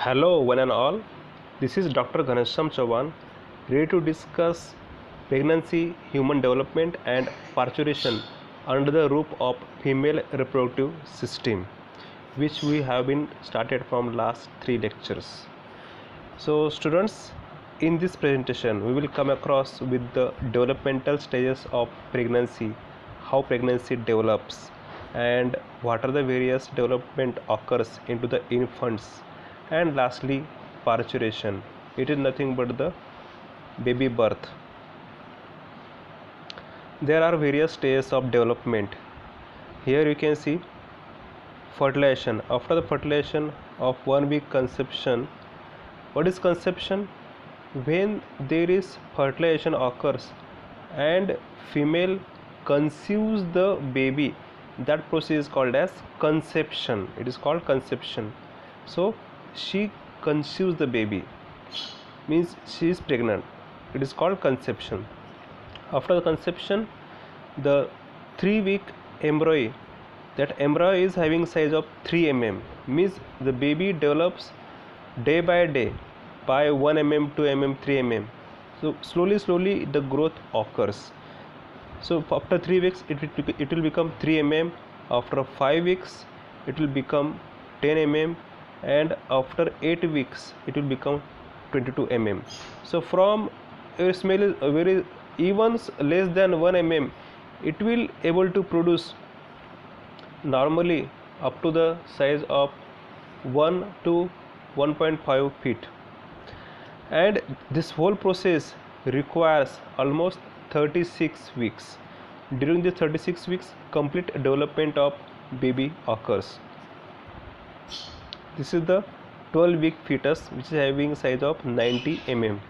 Hello, one and all. This is Dr. Ghanesham Chauhan, ready to discuss pregnancy, human development, and parturition under the roof of female reproductive system, which we have been started from last 3 lectures. So, students, in this presentation, we will come across with the developmental stages of pregnancy, how pregnancy develops, and what are the various development occurs into the infants, and lastly, parturition. It is nothing but the baby birth. There are various stages of development. Here you can see fertilization. After the fertilization of 1 week conception, what is conception? When there is fertilization occurs and female conceives the baby, that process is called as conception. It is called conception. So she conceives the baby, means she is pregnant. It is called conception. After the conception, the 3 week embryo, that embryo is having size of 3 mm, means the baby develops day by day by 1 mm, 2 mm, 3 mm. So slowly the growth occurs. So after 3 weeks it will become 3 mm. After 5 weeks it will become 10 mm, and after 8 weeks it will become 22 mm. So from a small is very even less than 1 mm, it will able to produce normally up to the size of 1 to 1.5 feet, and this whole process requires almost 36 weeks. During the 36 weeks, complete development of baby occurs. This is the 12-week fetus, which is having size of 90 mm.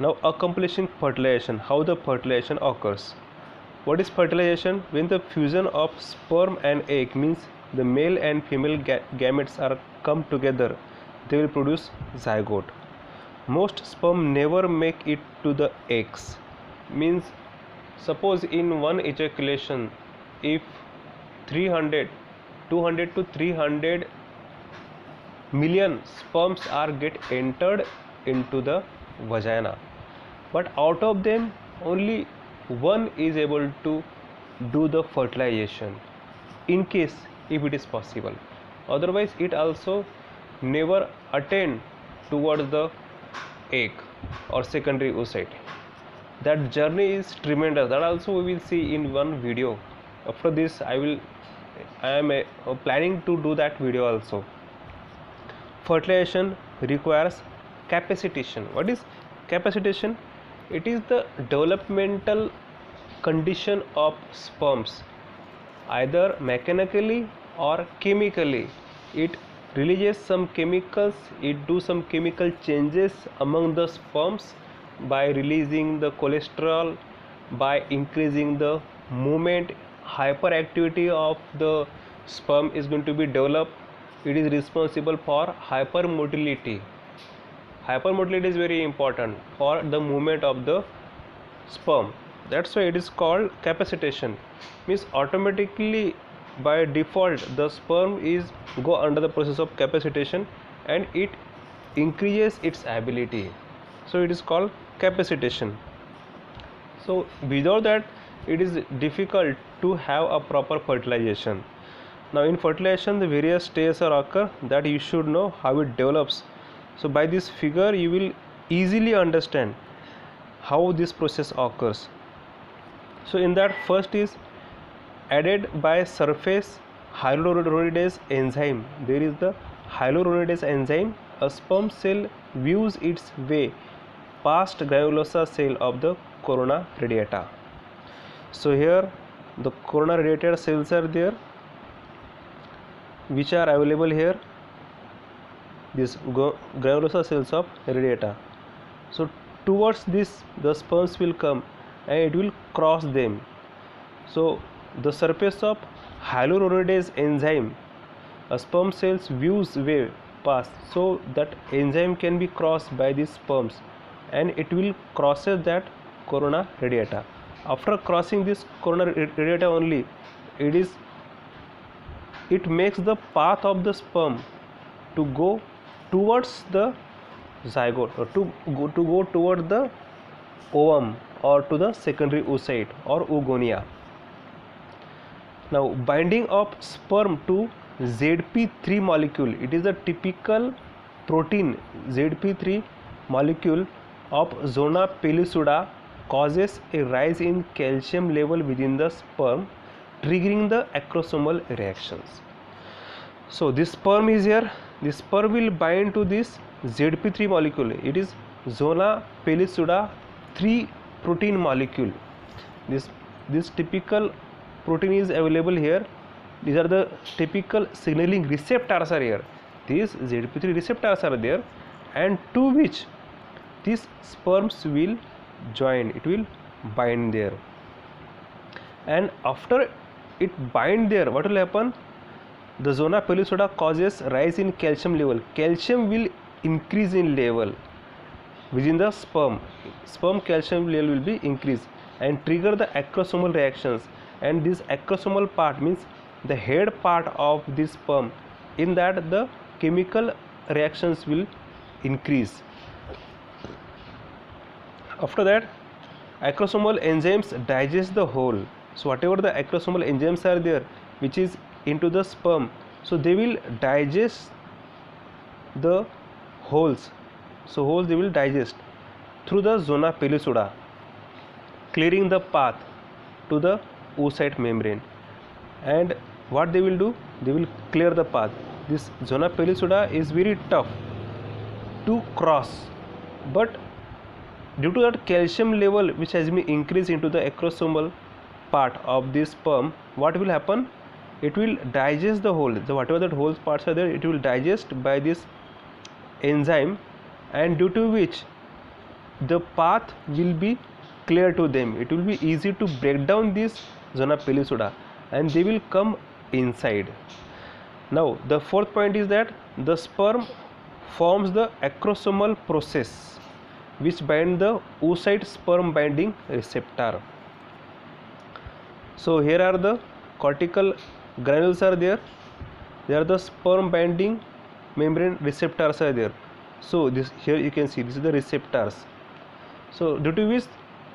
Now accomplishing fertilization. How the fertilization occurs? What is fertilization? When the fusion of sperm and egg, means the male and female gametes are come together, they will produce zygote. Most sperm never make it to the eggs, means suppose in one ejaculation, if 200 to 300 million sperms are get entered into the vagina, but out of them only one is able to do the fertilization, in case if it is possible. Otherwise it also never attain towards the egg or secondary oocyte. That journey is tremendous. That also we will see in one video. After this I am planning to do that video also. Fertilization requires capacitation. What is capacitation? It is the developmental condition of sperms, either mechanically or chemically. It releases some chemicals, it do some chemical changes among the sperms by releasing the cholesterol, by increasing the movement. Hyperactivity of the sperm is going to be developed. It is responsible for hypermotility. Hypermotility is very important for the movement of the sperm. That's why it is called capacitation. Means automatically by default the sperm is go under the process of capacitation and it increases its ability. So it is called capacitation. So without that it is difficult to have a proper fertilization. Now in fertilization the various stages are occur, that you should know how it develops. So by this figure you will easily understand how this process occurs. So in that, first is added by surface hyaluronidase enzyme. There is the hyaluronidase enzyme. A sperm cell views its way past granulosa cell of the corona radiata. So here the corona radiata cells are there, which are available here, these granulosa cells of radiata. So towards this the sperms will come and it will cross them. So the surface of hyaluronidase enzyme, a sperm cells views way past, so that enzyme can be crossed by these sperms and it will crosses that corona radiata. After crossing this corona radiata only, it is it makes the path of the sperm to go towards the zygote, or to go toward the ovum or to the secondary oocyte or oogonia. Now, binding of sperm to ZP3 molecule, it is the typical protein ZP3 molecule of Zona pellucida causes a rise in calcium level within the sperm, triggering the acrosomal reactions. So this sperm is here, this sperm will bind to this ZP3 molecule, it is Zona pellucida 3 protein molecule. This typical protein is available here. These are the typical signaling receptors are here. These ZP3 receptors are there, and to which these sperms will join, it will bind there. And after it bind there, what will happen? The Zona pellucida causes rise in calcium level. Calcium will increase in level within the sperm. Sperm calcium level will be increased and trigger the acrosomal reactions. And this acrosomal part means the head part of this sperm, in that the chemical reactions will increase. After that, acrosomal enzymes digest the whole. So whatever the acrosomal enzymes are there which is into the sperm, so they will digest the holes. So holes they will digest through the Zona pellucida, clearing the path to the oocyte membrane. And what they will do, they will clear the path. This Zona pellucida is very tough to cross, but due to that calcium level which has been increased into the acrosomal part of this sperm, what will happen? It will digest the whole. So whatever that whole parts are there, it will digest by this enzyme, and due to which the path will be clear to them. It will be easy to break down this Zona pellucida and they will come inside. Now the fourth point is that the sperm forms the acrosomal process which bind the oocyte sperm binding receptor. So here are the cortical granules are there. There are the sperm binding membrane receptors are there. So this here you can see this is the receptors. So due to which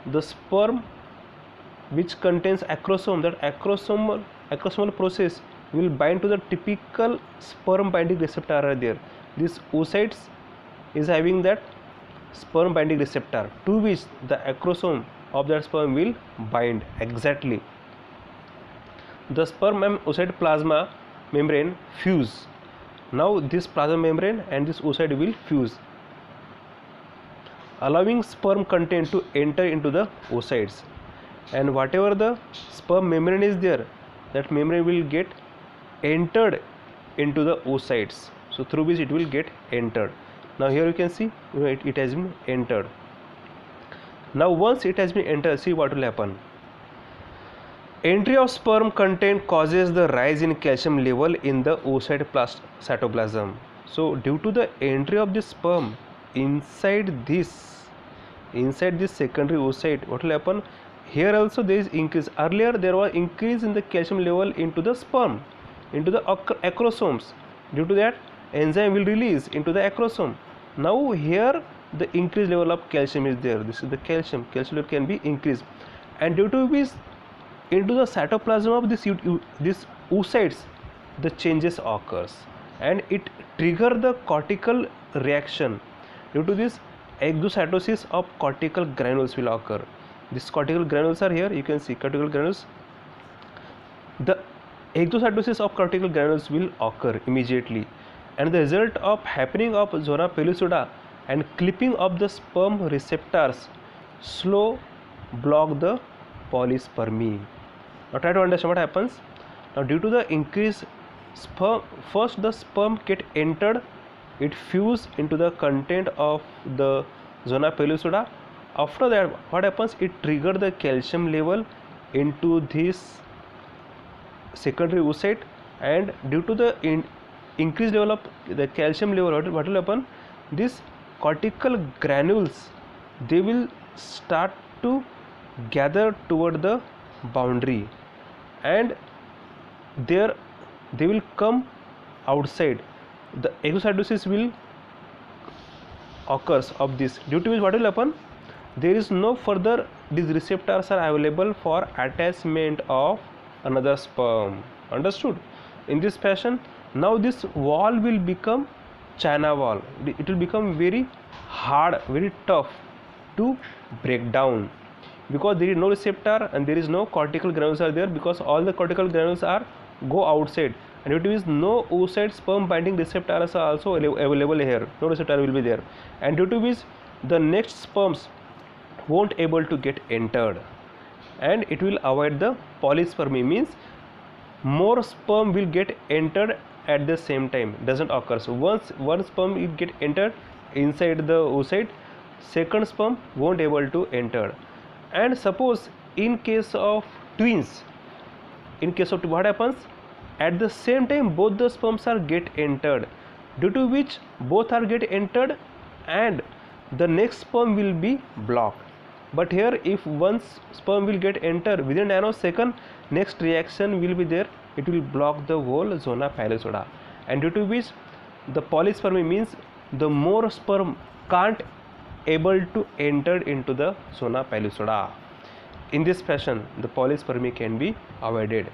the sperm which contains acrosome, that acrosomal process will bind to the typical sperm binding receptor are there. This oocytes is having that sperm binding receptor to which the acrosome of that sperm will bind exactly. The sperm and oocyte plasma membrane fuse. Now this plasma membrane and this oocyte will fuse, allowing sperm content to enter into the oocytes. And whatever the sperm membrane is there, that membrane will get entered into the oocytes. So through which it will get entered. Now here you can see it has been entered. Now once it has been entered, see what will happen. Entry of sperm content causes the rise in calcium level in the oocyte cytoplasm. So due to the entry of the sperm inside this secondary oocyte, what will happen? Here also there is increase. Earlier there was increase in the calcium level into the sperm, into the acrosomes. Due to that, enzyme will release into the acrosome. Now here the increased level of calcium is there. This is the calcium level can be increased, and due to which into the cytoplasm of this oocytes the changes occurs, and it trigger the cortical reaction. Due to this, exocytosis of cortical granules will occur. These cortical granules are here, you can see cortical granules. The exocytosis of cortical granules will occur immediately, and the result of happening of Zona pellucida and clipping of the sperm receptors slow block the polyspermy. Now try to understand what happens. Now due to the increased sperm, first the sperm get entered, it fuse into the content of the Zona pellucida. After that, what happens? It trigger the calcium level into this secondary oocyte, and due to the increased level of the calcium level, what will happen? This cortical granules, they will start to gather toward the boundary, and their they will come outside. The exocytosis will occurs of this, due to which what will happen, there is no further, these receptors are available for attachment of another sperm. Understood? In this fashion, now this wall will become China wall. It will become very hard, very tough to break down, because there is no receptor and there is no cortical granules are there, because all the cortical granules are go outside, and it is no oocyte sperm binding receptors are also available here, no receptor will be there, and due to which the next sperms won't able to get entered, and it will avoid the polyspermy, means more sperm will get entered at the same time, doesn't occur. So once one sperm will get entered inside the oocyte, second sperm won't able to enter. And suppose in case of twins, in case of what happens, at the same time both the sperms are get entered, due to which both are get entered and the next sperm will be blocked. But here if one sperm will get entered within nanosecond, next reaction will be there, it will block the whole zona palisoda, and due to which the polyspermy, means the more sperm can't able to enter into the zona palisoda. In this fashion the polyspermy can be avoided.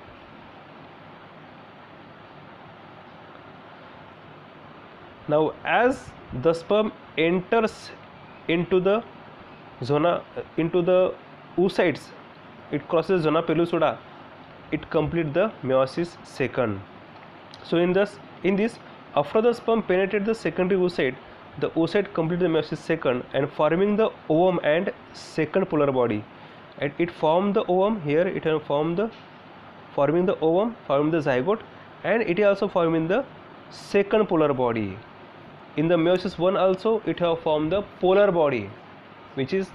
Now as the sperm enters into the zona, into the oocytes, it crosses zona pellucida, it complete the meiosis second. So in this after the sperm penetrate the secondary oocyte, the oocyte complete the meiosis second and forming the ovum and second polar body, and it form the ovum. Here it will form the forming the ovum, forming the zygote, and it is also forming the second polar body. In the meiosis 1 also it have formed the polar body which is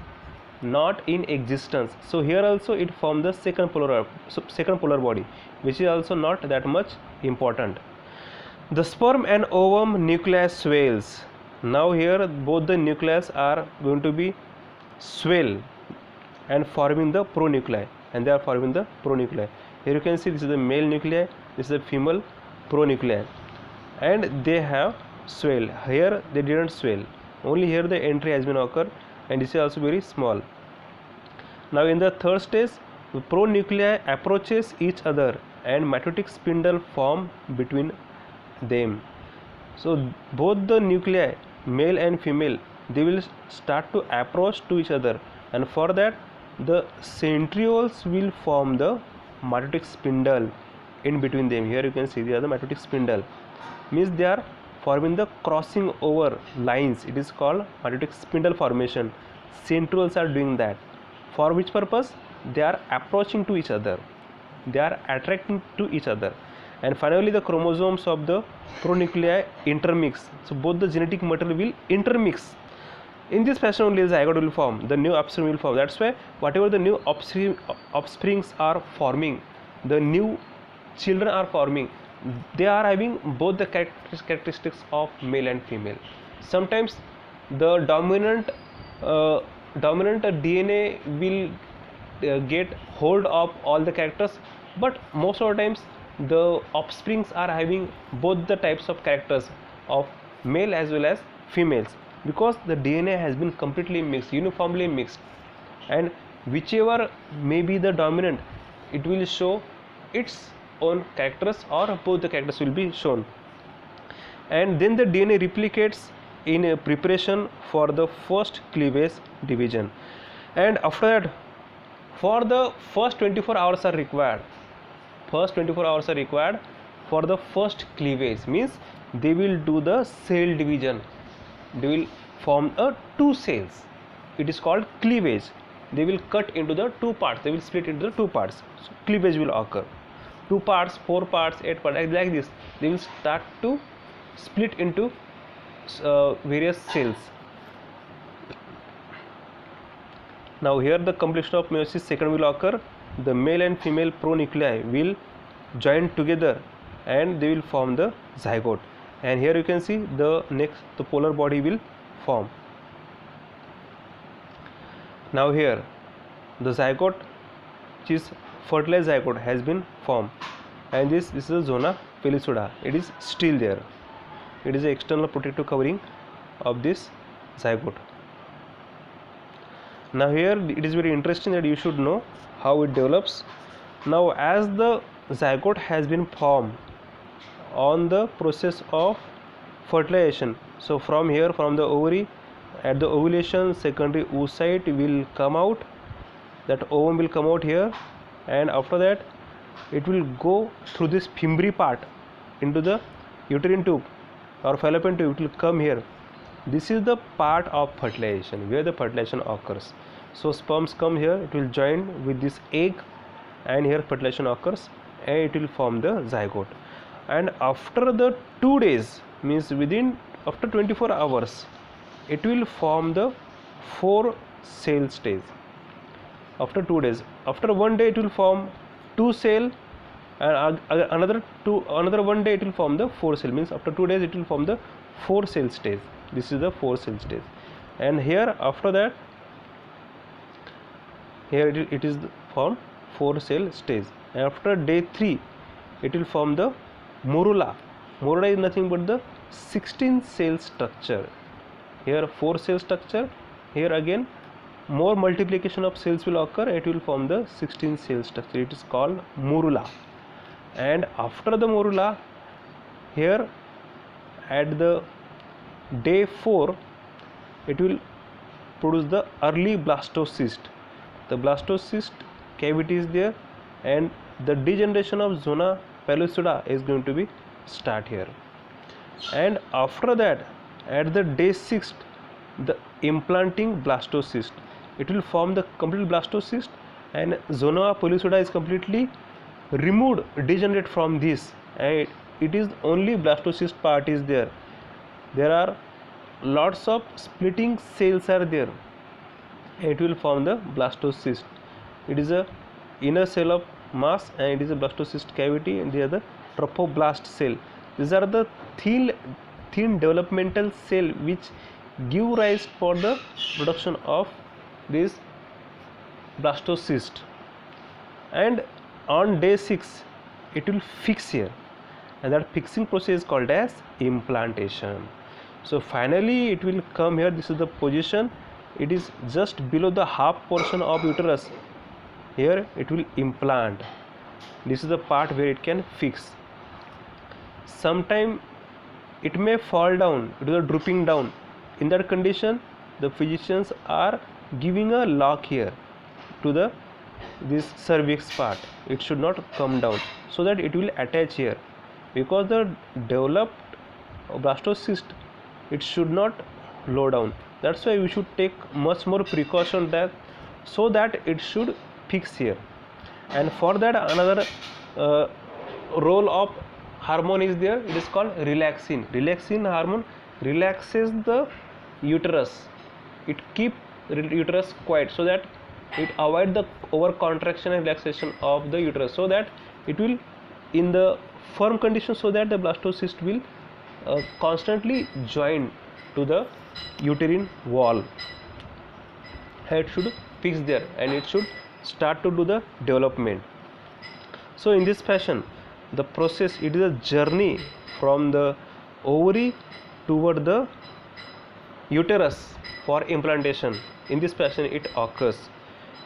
not in existence. So here also it formed the second polar body which is also not that much important. The sperm and ovum nucleus swells. Now here both the nucleus are going to be swell and forming the pronuclei, and they are forming the pronuclei. Here you can see this is the male nuclei, this is the female pronuclei, and they have swell. Here they didn't swell, only here the entry has been occurred, and this is also very small. Now in the third stage, the pronuclei approaches each other and mitotic spindle form between them. So both the nuclei, male and female, they will start to approach to each other, and for that the centrioles will form the mitotic spindle in between them. Here you can see they are the mitotic spindle, means they are forming the crossing over lines. It is called mitotic spindle formation. Centrioles are doing that. For which purpose? They are approaching to each other, they are attracting to each other, and finally the chromosomes of the pronuclei intermix. So both the genetic material will intermix. In this fashion only the zygote will form, the new offspring will form. That's why whatever the new offsprings are forming, the new children are forming, they are having both the characteristics of male and female. Sometimes the dominant DNA will get hold of all the characters, but most of the times the offsprings are having both the types of characters of male as well as females, because the DNA has been completely mixed, uniformly mixed, and whichever may be the dominant, it will show its own characters, or both the characters will be shown. And then the DNA replicates in a preparation for the first cleavage division, and after that for the first 24 hours are required. First 24 hours are required for the first cleavage, means they will do the cell division, they will form a two cells, it is called cleavage. They will cut into the two parts, they will split into the two parts, so cleavage will occur. 2 parts, 4 parts, 8 parts, like this they will start to split into various cells. Now here the completion of meiosis second will occur. The male and female pronuclei will join together and they will form the zygote, and here you can see the polar body will form. Now here the zygote, which is fertilized zygote, has been formed, and this is the zona pellucida, it is still there. It is the external protective covering of this zygote. Now here it is very interesting that you should know how it develops. Now as the zygote has been formed on the process of fertilization, so from here, from the ovary, at the ovulation, secondary oocyte will come out, that ovum will come out here, and after that it will go through this fimbri part into the uterine tube or fallopian tube. It will come here. This is the part of fertilization where the fertilization occurs. So sperms come here, it will join with this egg, and here fertilization occurs and it will form the zygote. And after the 2 days, means within after 24 hours, it will form the 4 cell stage. After 2 days, after 1 day it will form 2 cell, and another 1 day it will form the 4 cell, means after 2 days it will form the 4 cell stage. This is the 4 cell stage. And here after that, here it is formed 4 cell stage. And after day 3 it will form the morula. Morula is nothing but the 16 cell structure. Here 4 cell structure, here again more multiplication of cells will occur, it will form the 16 cell structure. It is called morula. And after the morula, here at the day 4 it will produce the early blastocyst. The blastocyst cavity is there, and the degeneration of zona pellucida is going to be start here. And after that, at the day 6, the implanting blastocyst, it will form the complete blastocyst, and zona pellucida is completely removed, degenerate from this, and it is only blastocyst part is there. There are lots of splitting cells are there. It will form the blastocyst. It is a inner cell of mass, and it is a blastocyst cavity, and they are the trophoblast cell. These are the thin developmental cell which give rise for the production of this blastocyst. And on day 6 it will fix here, and that fixing process is called as implantation. So finally it will come here. This is the position. It is just below the half portion of uterus. Here it will implant. This is the part where it can fix. Sometime it may fall down, it is drooping down. In that condition, the physicians are giving a lock here to this cervix part. It should not come down, so that it will attach here, because the developed blastocyst, it should not low down. That's why we should take much more precaution that so that it should fix here. And for that, another role of hormone is there. It is called relaxin. Relaxin hormone relaxes the uterus. It keeps uterus quiet, so that it avoid the over contraction and relaxation of the uterus, so that it will in the firm condition, so that the blastocyst will constantly join to the uterine wall. It should fix there, and it should start to do the development. So in this fashion, the process, it is a journey from the ovary toward the uterus for implantation. In this fashion it occurs.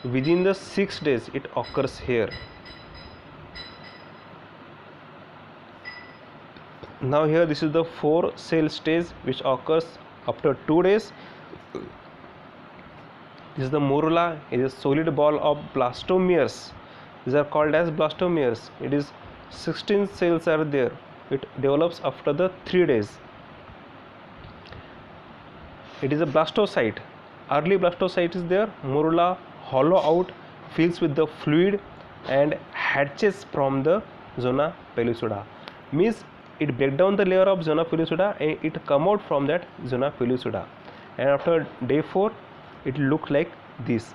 Within the 6 days it occurs here. Now here this is the 4 cell stage which occurs after 2 days. This is the morula. It is a solid ball of blastomeres. These are called as blastomeres. It is 16 cells are there. It develops after the 3 days. It is a blastocyte. Early blastocyte is there. Morula hollow out, fills with the fluid, and hatches from the zona pellucida. Means it break down the layer of zona pellucida, and it come out from that zona pellucida. And after day 4, it look like this.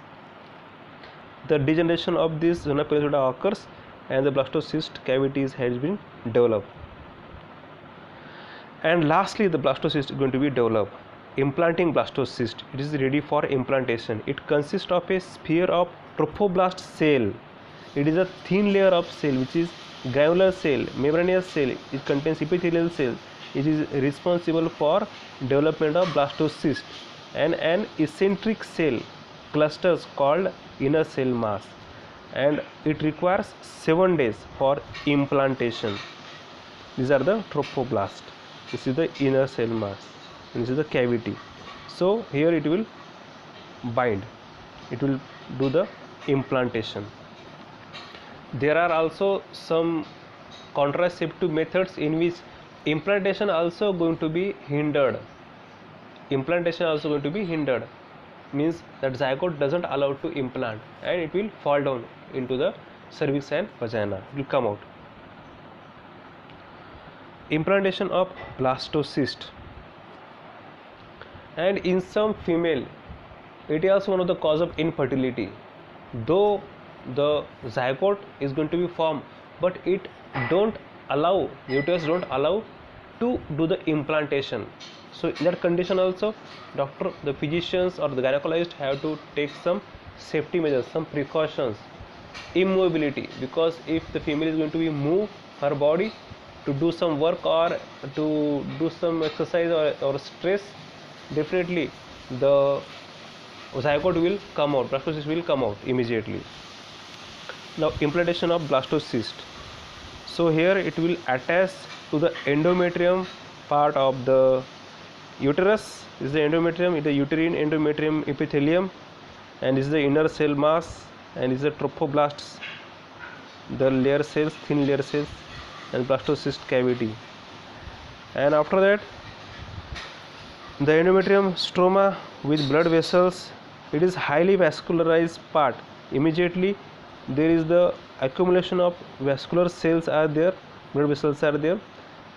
The degeneration of this zona pellucida occurs, and the blastocyst cavities has been developed. And lastly, the blastocyst is going to be developed. Implanting blastocyst, it is ready for implantation. It consists of a sphere of trophoblast cell. It is a thin layer of cell which is granular cell, membranous cell, it contains epithelial cell. It is responsible for development of blastocyst, and an eccentric cell clusters called inner cell mass, and it requires 7 days for implantation. These are the trophoblast. This is the inner cell mass, and this is the cavity. So here it will bind, it will do the implantation. There are also some contraceptive methods in which implantation also going to be hindered. Implantation also going to be hindered means that zygote doesn't allow to implant, and it will fall down into the cervix and vagina. It will come out. Implantation of blastocyst, and in some female it is also one of the cause of infertility. Though the zygote is going to be formed, but it don't allow, uterus don't allow to do the implantation. So in that condition also, the physicians or the gynecologist have to take some safety measures, some precautions. Immobility, because if the female is going to be move her body to do some work or to do some exercise or stress, definitely the zygote will come out, blastocyst will come out immediately. Now implantation of blastocyst. So here it will attach to the endometrium part of the uterus. This is the endometrium, it is the uterine endometrium epithelium, and this is the inner cell mass, and this is the trophoblasts, the layer cells, thin layer cells, and blastocyst cavity. And after that, the endometrium stroma with blood vessels, it is highly vascularized part. Immediately there is the accumulation of vascular cells are there, blood vessels are there,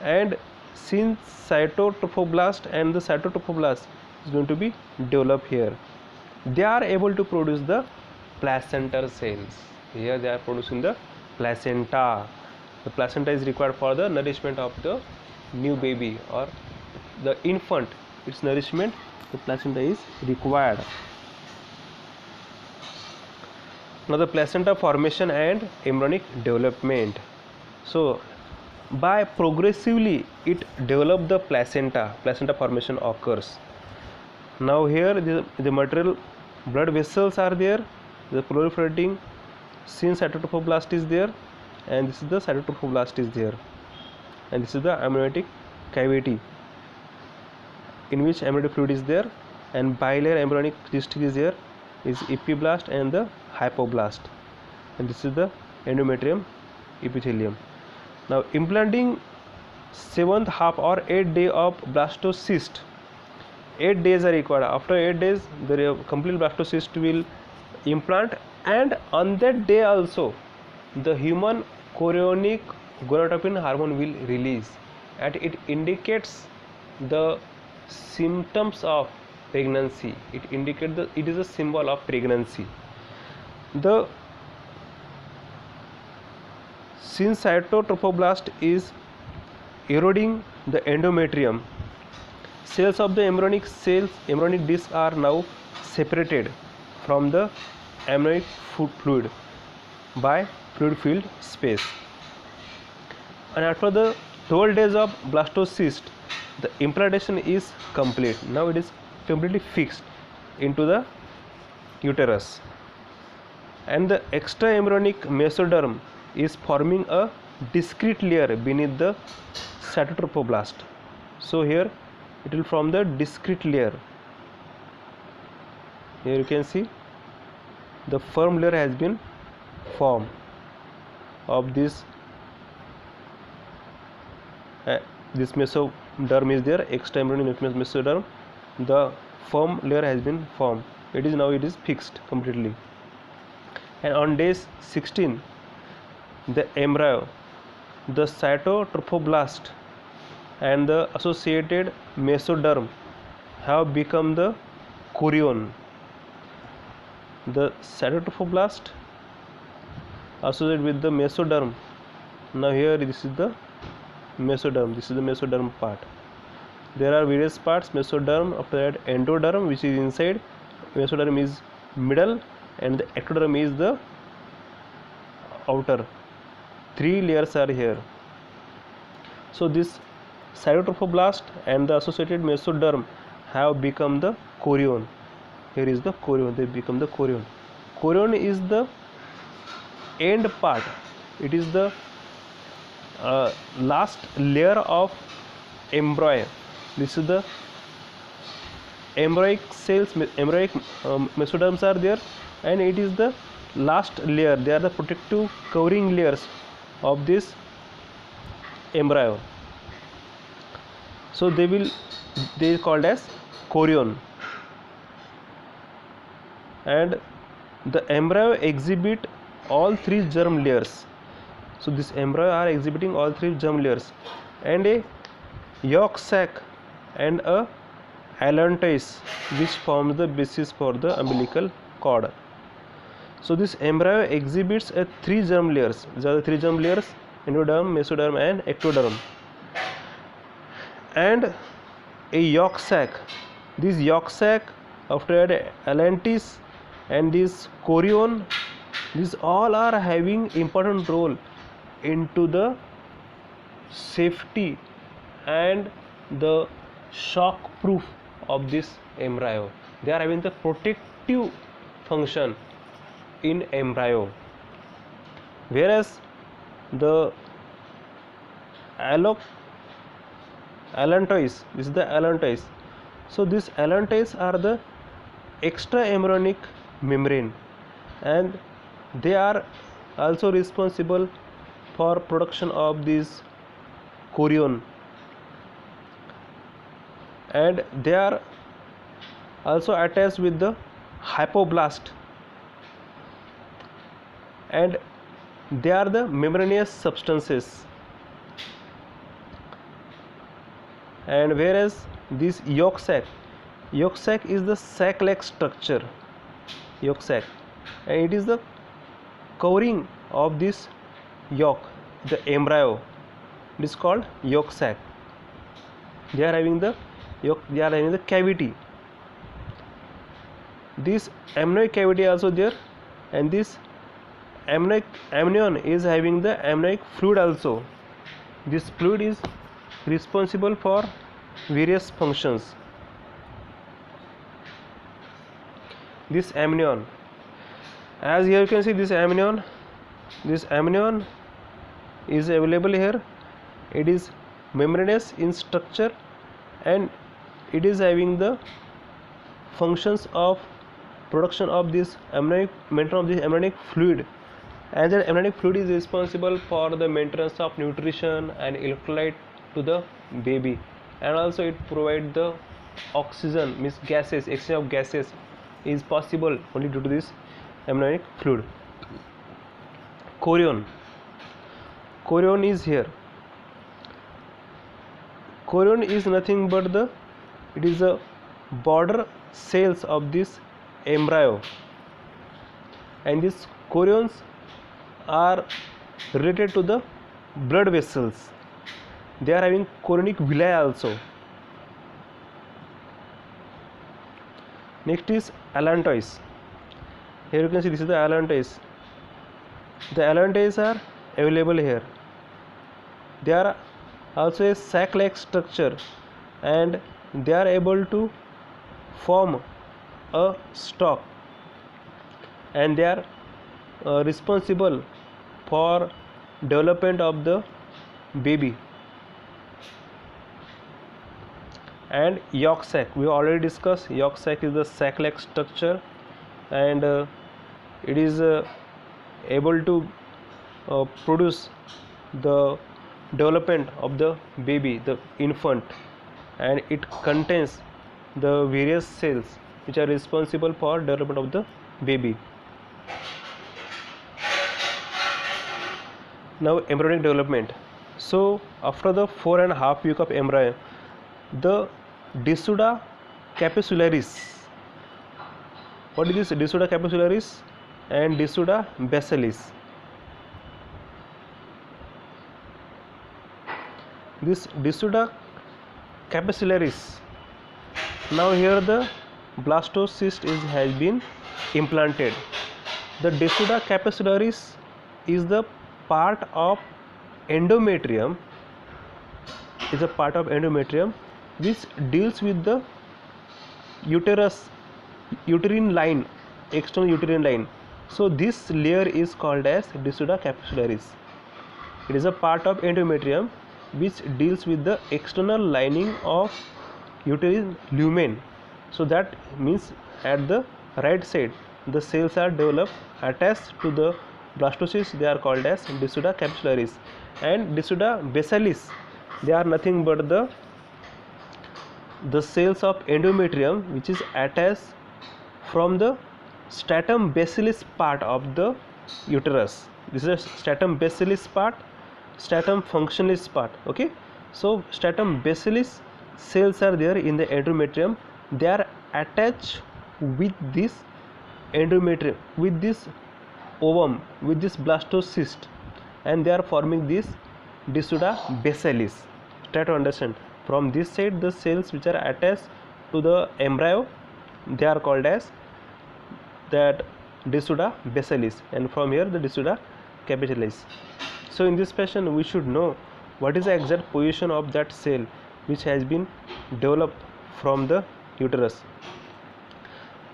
and since cytotrophoblast and the cytotrophoblast is going to be developed here, they are able to produce the placental cells. Here they are producing the placenta. The placenta is required for the nourishment of the new baby or the infant, its nourishment. The placenta is required. Now the placenta formation and embryonic development. So by progressively it develop the placenta formation occurs. Now here the material blood vessels are there, the proliferating since cytotrophoblast is there, and this is the cytotrophoblast is there, and this is the amniotic cavity in which amniotic fluid is there, and bilayer embryonic disc is there, is epiblast and the hypoblast, and this is the endometrium epithelium. Now implanting 7th half or 8th day of blastocyst, 8 days are required. After 8 days the complete blastocyst will implant, and on that day also the human chorionic gonadotropin hormone will release, and it indicates the symptoms of pregnancy. It indicates that it is a symbol of pregnancy. Since cytotrophoblast is eroding the endometrium, cells of the embryonic disc are now separated from the amniotic fluid by fluid filled space, and after the 12 days of blastocyst, the implantation is complete. Now it is completely fixed into the uterus, and the extra embryonic mesoderm is forming a discrete layer beneath the cytotrophoblast. So here it will form the discrete layer. Here you can see the firm layer has been formed of this mesoderm is there, extra embryonic mesoderm. The firm layer has been formed. It is fixed completely, and on day 16 the embryo, the cytotrophoblast and the associated mesoderm have become the chorion. The cytotrophoblast associated with the mesoderm. Now here this is the mesoderm, this is the mesoderm part. There are various parts: mesoderm, after that endoderm which is inside, mesoderm is middle, and the ectoderm is the outer. 3 layers are here. So this cytotrophoblast and the associated mesoderm have become the chorion. Here is the chorion, they become the chorion. Chorion is the end part, it is the last layer of embryo. This is the embryonic cells, embryonic mesoderms are there, and it is the last layer. They are the protective covering layers of this embryo. So they are called as chorion, and the embryo exhibit all 3 germ layers. So this embryo are exhibiting all 3 germ layers, and a yolk sac and a allantois, which forms the basis for the umbilical cord. So this embryo exhibits a 3 germ layers. These are the 3 germ layers: endoderm, mesoderm, and ectoderm, and a yolk sac. This yolk sac, after allantois and this chorion, these all are having important role into the safety and the shock proof of this embryo. They are having the protective function in embryo, whereas the allantois, this is the allantois. So these allantois are the extra embryonic membrane, and they are also responsible for production of this chorion, and they are also attached with the hypoblast, and they are the membranous substances. And whereas this yolk sac is the sac-like structure, yolk sac, and it is the covering of this yolk, the embryo. It is called yolk sac. They are having the yolk, they are having the cavity. This amniotic cavity also there, and this amnion is having the amniotic fluid also. This fluid is responsible for various functions. This amnion, as here you can see, this amnion is available here. It is membranous in structure, and it is having the functions of production of this maintenance of this amniotic fluid, and that amniotic fluid is responsible for the maintenance of nutrition and electrolyte to the baby, and also it provides the oxygen, means gases, exchange of gases is possible only due to this amniotic fluid. Chorion is here. Chorion is nothing but it is the border cells of this embryo, and these chorions are related to the blood vessels. They are having chorionic villi also. Next is allantois. Here you can see, this is the allantois. The allantois are available here. They are also a sac-like structure, and they are able to form a stalk, and they are responsible for development of the baby. And yolk sac, we already discussed. Yolk sac is the sac-like structure, and it is able to produce the development of the baby, the infant, and it contains the various cells which are responsible for development of the baby. Now embryonic development. So after the 4.5 week of embryo, the Decuda capsularis. What is this Decuda capsularis and Decuda basalis? This Decuda capsularis, now here the blastocyst has been implanted. The Decuda capsularis is the part of endometrium, is a part of endometrium which deals with the uterine line, external uterine line. So this layer is called as Dysuda capsularis. It is a part of endometrium which deals with the external lining of uterine lumen. So that means at the right side the cells are developed attached to the blastocyst. They are called as Dysuda capsularis, and Dysuda basalis, they are nothing but the cells of endometrium which is attached from the stratum basilis part of the uterus. This is a stratum basilis part, stratum functionalis part. Okay, so stratum basilis cells are there in the endometrium. They are attached with this endometrium, with this ovum, with this blastocyst, and they are forming this Dysuda basalis. Try to understand. From this side, the cells which are attached to the embryo, they are called as that Dysuda basalis, and from here the Dysuda capitularis. So in this fashion we should know what is the exact position of that cell which has been developed from the uterus.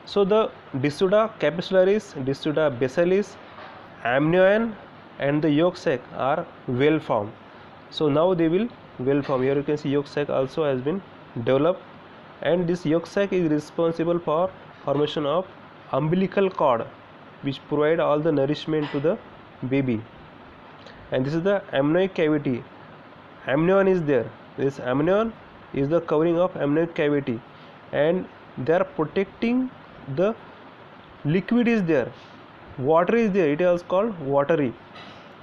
So the Dysuda capsularis, Dysuda basalis, amnion and the yolk sac are well formed. So now they will well form. Here you can see yolk sac also has been developed, and this yolk sac is responsible for formation of umbilical cord which provide all the nourishment to the baby. And this is the amniotic cavity. Amnion is there. This amnion is the covering of amniotic cavity, and they are protecting the liquid is there, water is there. It is called watery,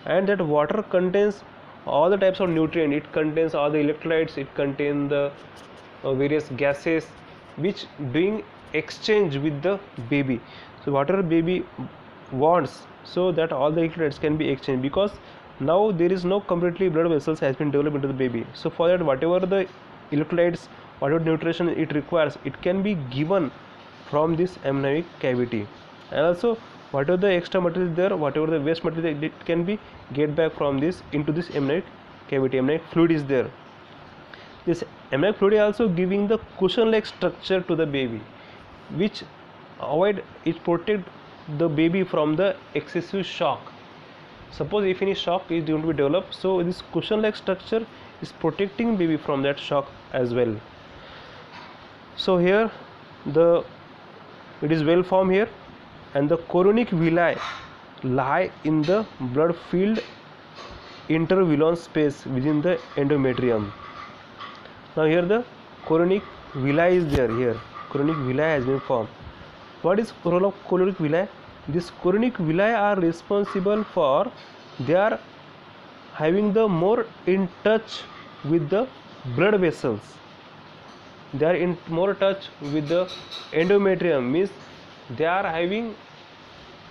and that water contains all the types of nutrient. It contains all the electrolytes, it contains the various gases which doing exchange with the baby. So whatever baby wants, so that all the electrolytes can be exchanged, because now there is no completely blood vessels has been developed into the baby. So for that, whatever the electrolytes, whatever nutrition it requires, it can be given from this amniotic cavity. And also whatever the extra material is there, whatever the waste material, it can be get back from this into this amniotic cavity. Amniotic fluid is there. This amniotic fluid is also giving the cushion like structure to the baby, which avoid, it protect the baby from the excessive shock. Suppose if any shock is going to be developed, so this cushion like structure is protecting baby from that shock as well. So here it is well formed here, and the chorionic villi lie in the blood filled intervillous space within the endometrium. Now here the chorionic villi is there. Here chorionic villi has been formed. What is role of chorionic villi? This chorionic villi are responsible for, they are having the more in touch with the blood vessels. They are in more touch with the endometrium, means they are having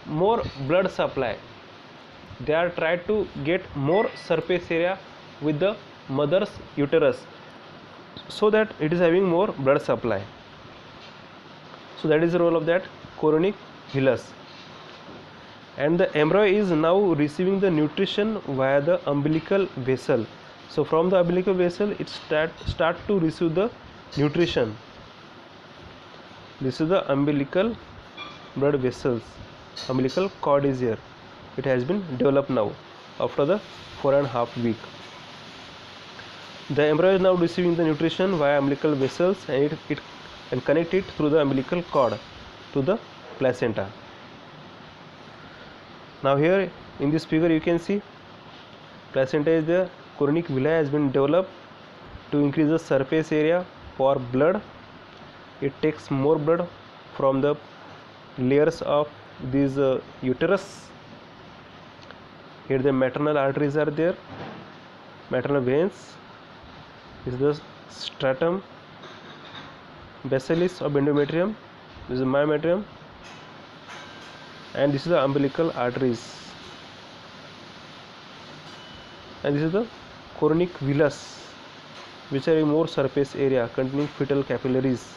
more blood supply. They are trying to get more surface area with the mother's uterus, so that it is having more blood supply. So that is the role of that chorionic villus. And the embryo is now receiving the nutrition via the umbilical vessel. So from the umbilical vessel it start to receive the nutrition. This is the umbilical blood vessels. Umbilical cord is here. It has been developed now after the 4.5 weeks. The embryo is now receiving the nutrition via umbilical vessels, and it connect it through the umbilical cord to the placenta. Now here in this figure you can see placenta is there. Chorionic villi has been developed to increase the surface area for blood. It takes more blood from the layers of this uterus. Here the maternal arteries are there, maternal veins. This is the stratum basalis of endometrium. This is myometrium, and this is the umbilical arteries, and this is the chorionic villus, which are a more surface area containing fetal capillaries.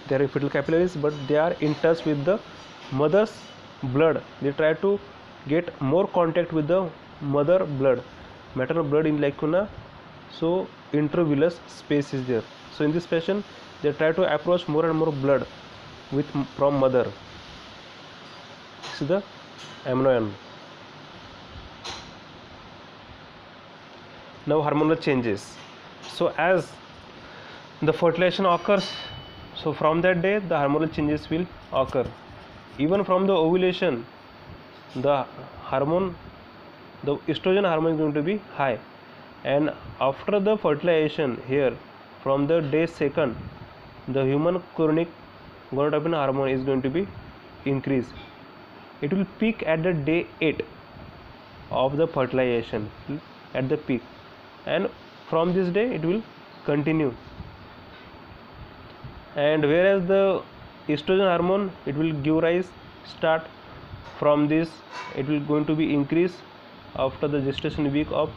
They are fetal capillaries, but they are in touch with the mother's blood. They try to get more contact with the mother blood, maternal blood in lacuna, so intravillous space is there. So in this fashion they try to approach more and more blood with from mother. This is the amnion. Now hormonal changes. So as the fertilization occurs, so from that day the hormonal changes will occur. Even from the ovulation, the hormone, the estrogen hormone is going to be high, and after the fertilization here, from the day second, the human chronic gonadotropin hormone is going to be increased. It will peak at the day 8 of the fertilization, at the peak, and from this day it will continue. And whereas the estrogen hormone, it will give rise, start from this, it will going to be increased after the gestation week of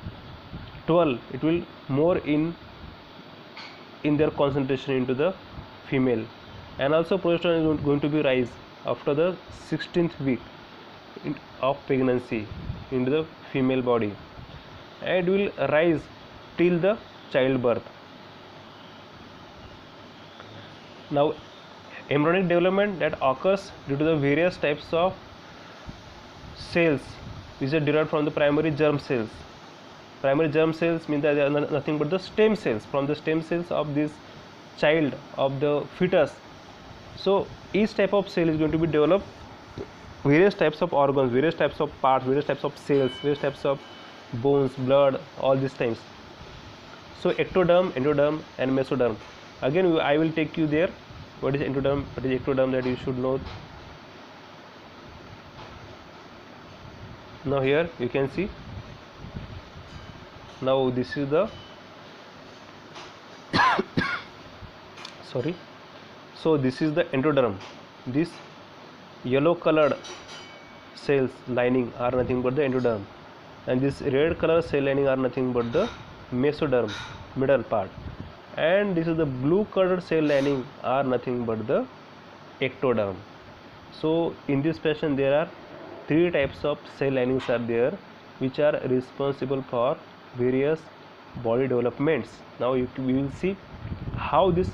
12. It will more in their concentration into the female, and also progesterone is going to be rise after the 16th week of pregnancy into the female body, and it will rise till the childbirth. Now embryonic development that occurs due to the various types of cells which are derived from the primary germ cells. Primary germ cells mean that they are nothing but the stem cells, from the stem cells of this child, of the fetus. So each type of cell is going to be developed various types of organs, various types of parts, various types of cells, various types of bones, blood, all these things. So ectoderm, endoderm and mesoderm. Again I will take you there. What is endoderm, what is ectoderm, that you should know. Now here you can see, now this is the sorry, so this is the endoderm. This yellow colored cells lining are nothing but the endoderm, and this red color cell lining are nothing but the mesoderm, middle part, and this is the blue colored cell lining are nothing but the ectoderm. So in this fashion there are three types of cell linings are there, which are responsible for various body developments. Now we will see how this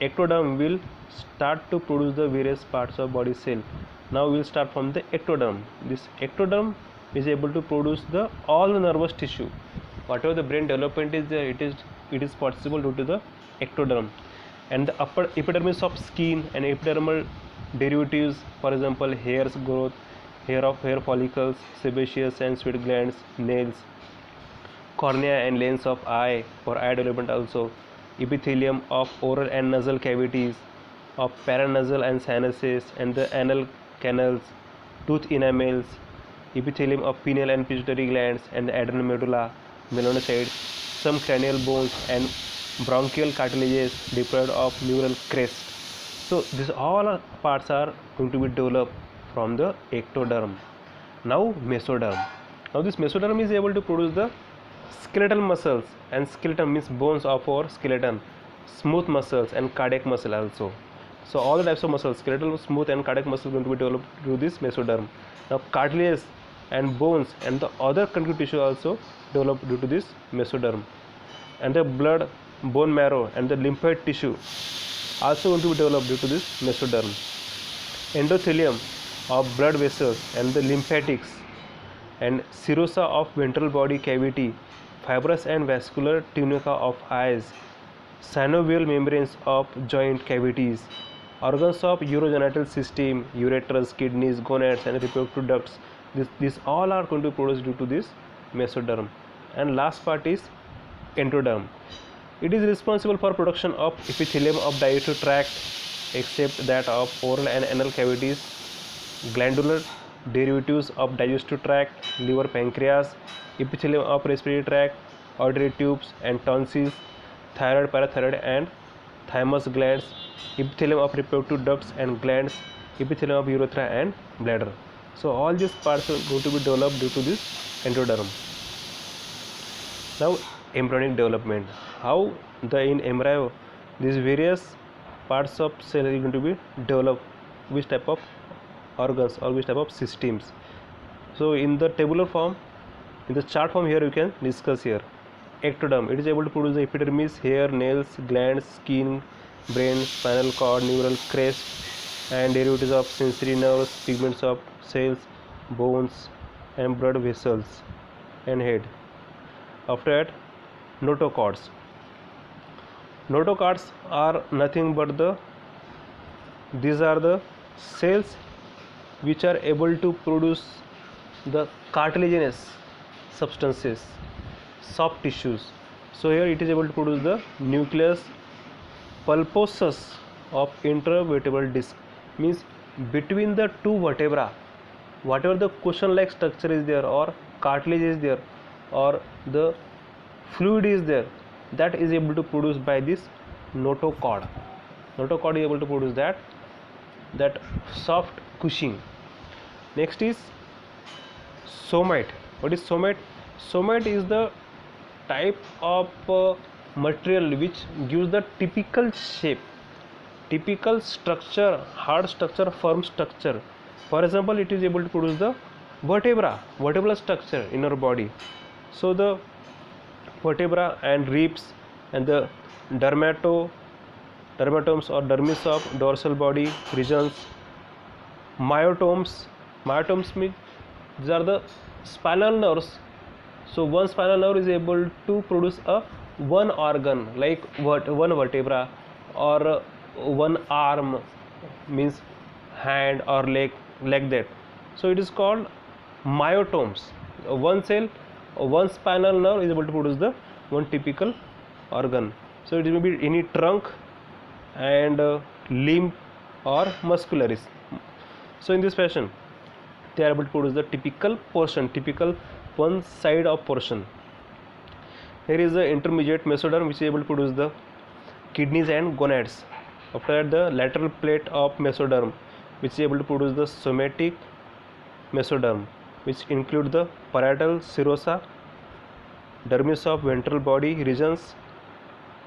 ectoderm will start to produce the various parts of body cell. Now we will start from the ectoderm. This ectoderm is able to produce the all the nervous tissue. Whatever the brain development is there, it is possible due to the ectoderm. And the upper epidermis of skin and epidermal derivatives, for example hair's growth, hair follicles, sebaceous and sweat glands, nails, cornea and lens of eye for eye development, also epithelium of oral and nasal cavities, of paranasal and sinuses and the anal canals, tooth enamels, epithelium of pineal and pituitary glands and the adrenal medulla, melanocytes, some cranial bones and bronchial cartilages deprived of neural crest. So these all parts are going to be developed from the ectoderm. Now mesoderm. Now this mesoderm is able to produce the skeletal muscles, and skeleton means bones of our skeleton, smooth muscles and cardiac muscle also. So all the types of muscles, skeletal, smooth and cardiac muscle, going to be developed through this mesoderm. Now cartilage and bones and the other connective tissue also developed due to this mesoderm, and the blood, bone marrow and the lymphoid tissue also going to be developed due to this mesoderm. Endothelium of blood vessels and the lymphatics, and serosa of ventral body cavity, fibrous and vascular tunica of eyes, synovial membranes of joint cavities, organs of urogenital system, ureters, kidneys, gonads and reproductive ducts. These all are going to be produced due to this mesoderm. And last part is endoderm. It is responsible for production of epithelium of digestive tract except that of oral and anal cavities, glandular derivatives of digestive tract, liver, pancreas, epithelium of respiratory tract, auditory tubes and tonsils, thyroid, parathyroid and thymus glands, epithelium of reproductive ducts and glands, epithelium of urethra and bladder. So all these parts are going to be developed due to this endoderm. Now embryonic development. How in embryo these various parts of cell are going to be developed, which type of organs or which type of systems. So in the tabular form, in the chart form here you can discuss here. Ectoderm, it is able to produce the epidermis, hair, nails, glands, skin, brain, spinal cord, neural crest, and derivatives of sensory nerves, pigments of cells, bones, and blood vessels, and head. After that, notochords. Notochords are nothing but these are the cells which are able to produce the cartilaginous substances, soft tissues. So here it is able to produce the nucleus pulposus of intervertebral disc, means between the two vertebra, whatever the cushion like structure is there, or cartilage is there, or the fluid is there, that is able to produce by this notochord. Notochord is able to produce that soft cushion. Next is somite. What is somite? Somite is the type of material which gives the typical shape, typical structure, hard structure, firm structure. For example, it is able to produce the vertebral structure in our body. So the vertebra and ribs and the dermatomes or dermis of dorsal body regions, myotomes means these are the spinal nerves. So one spinal nerve is able to produce a one organ like one vertebra, or one arm, means hand or leg, like that. So it is called myotomes. One cell, one spinal nerve is able to produce the one typical organ. So it may be any trunk and limb or muscularis. So in this fashion they are able to produce the typical portion, typical one side of portion. Here is the intermediate mesoderm which is able to produce the kidneys and gonads. After that, the lateral plate of mesoderm which is able to produce the somatic mesoderm, which include the parietal serosa, dermis of ventral body regions,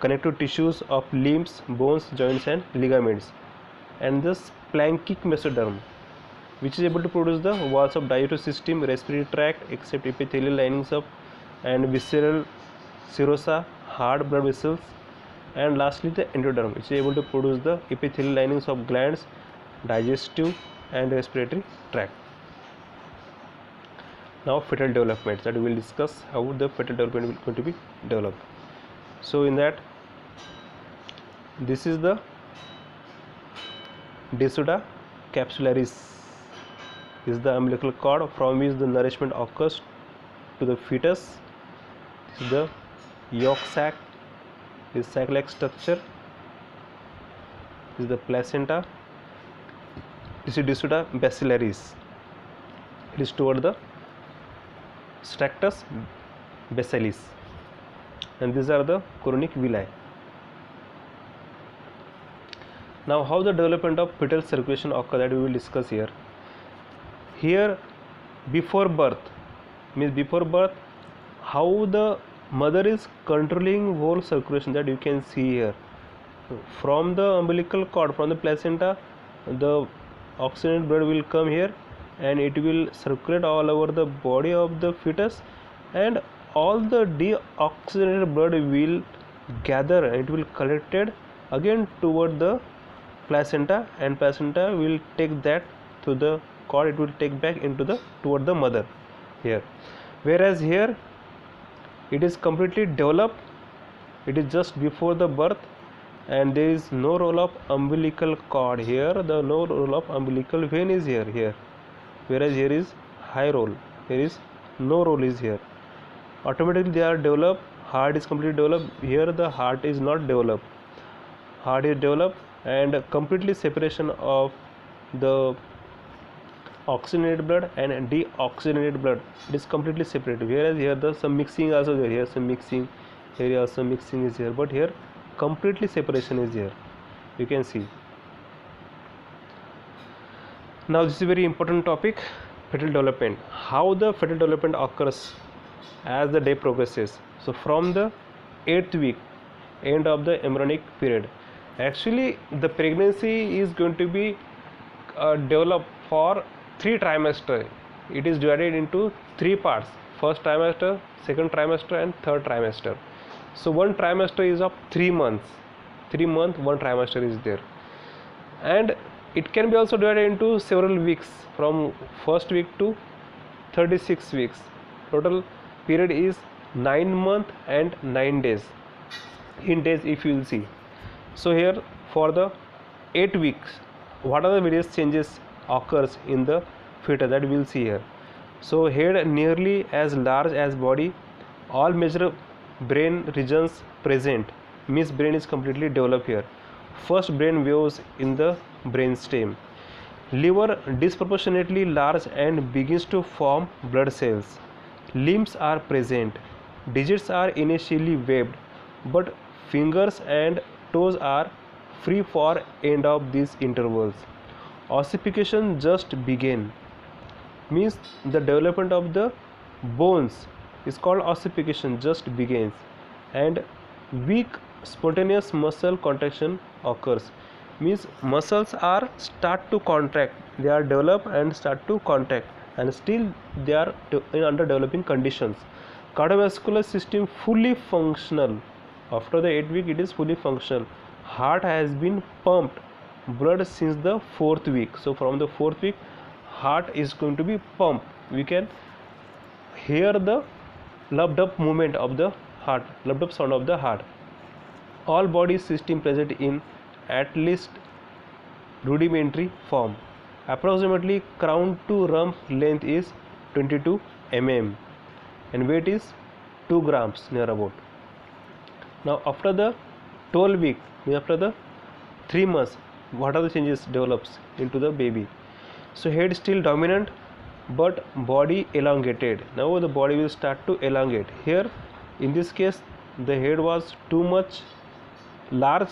connective tissues of limbs, bones, joints and ligaments, and the splanchic mesoderm which is able to produce the walls of digestive system, respiratory tract, except epithelial linings of and visceral serosa, hard blood vessels, and lastly the endoderm which is able to produce the epithelial linings of glands, digestive and respiratory tract. Now fetal development, that we will discuss how the fetal development will going to be developed. So in that, this is the Decuda capsularis, is the umbilical cord from which the nourishment occurs to the fetus. This is the yolk sac, this sac-like structure. This is the placenta. This is Decuda bacillaris. It is toward the Stratus basalis, and these are the chorionic villi. Now how the development of fetal circulation occurs, that we will discuss here. Here before birth, means before birth how the mother is controlling whole circulation, that you can see here. From the umbilical cord, from the placenta, the oxygenated blood will come here and it will circulate all over the body of the fetus, and all the deoxygenated blood will gather and it will collected again toward the placenta, and placenta will take that to the cord, it will take back into the toward the mother here. Whereas here it is completely developed, it is just before the birth, and there is no role of umbilical cord here, the no role of umbilical vein is here, whereas here is high role, here is no role is here. Automatically they are developed, heart is completely developed, here the heart is not developed, heart is developed and completely separation of the oxygenated blood and deoxygenated blood, it is completely separated. Whereas here the some mixing also there, here some mixing, here also mixing is here, but here completely separation is here, you can see. Now this is a very important topic, fetal development, how the fetal development occurs as the day progresses. So from the 8th week, end of the embryonic period, actually the pregnancy is going to be developed for 3 trimesters, it is divided into 3 parts: first trimester, second trimester, and third trimester. So one trimester is of 3 months. 3 months, one trimester is there, and it can be also divided into several weeks, from first week to 36 weeks. Total period is 9 months and 9 days in days, if you will see. So here for the 8 weeks, what are the various changes occurs in the fetus, that we will see here. So head nearly as large as body, all major brain regions present, means brain is completely developed here. First brain waves in the brainstem. Liver disproportionately large and begins to form blood cells. Limbs are present. Digits are initially webbed, but fingers and toes are free for end of these intervals. Ossification just began, means the development of the bones is called ossification, just begins, and weak spontaneous muscle contraction occurs, means muscles are start to contract, they are develop and start to contract, and still they are in underdeveloping conditions. Cardiovascular system fully functional. After the 8 week, it is fully functional. Heart has been pumped blood since the 4th week. So from the 4th week, heart is going to be pumped. We can hear the loved up movement of the heart, loved up sound of the heart. All body system present in at least rudimentary form. Approximately crown to rump length is 22 mm and weight is 2 grams near about. Now after the 12 week, after the 3 months, what are the changes develops into the baby? So head still dominant but body elongated. Now the body will start to elongate. Here in this case the head was too much large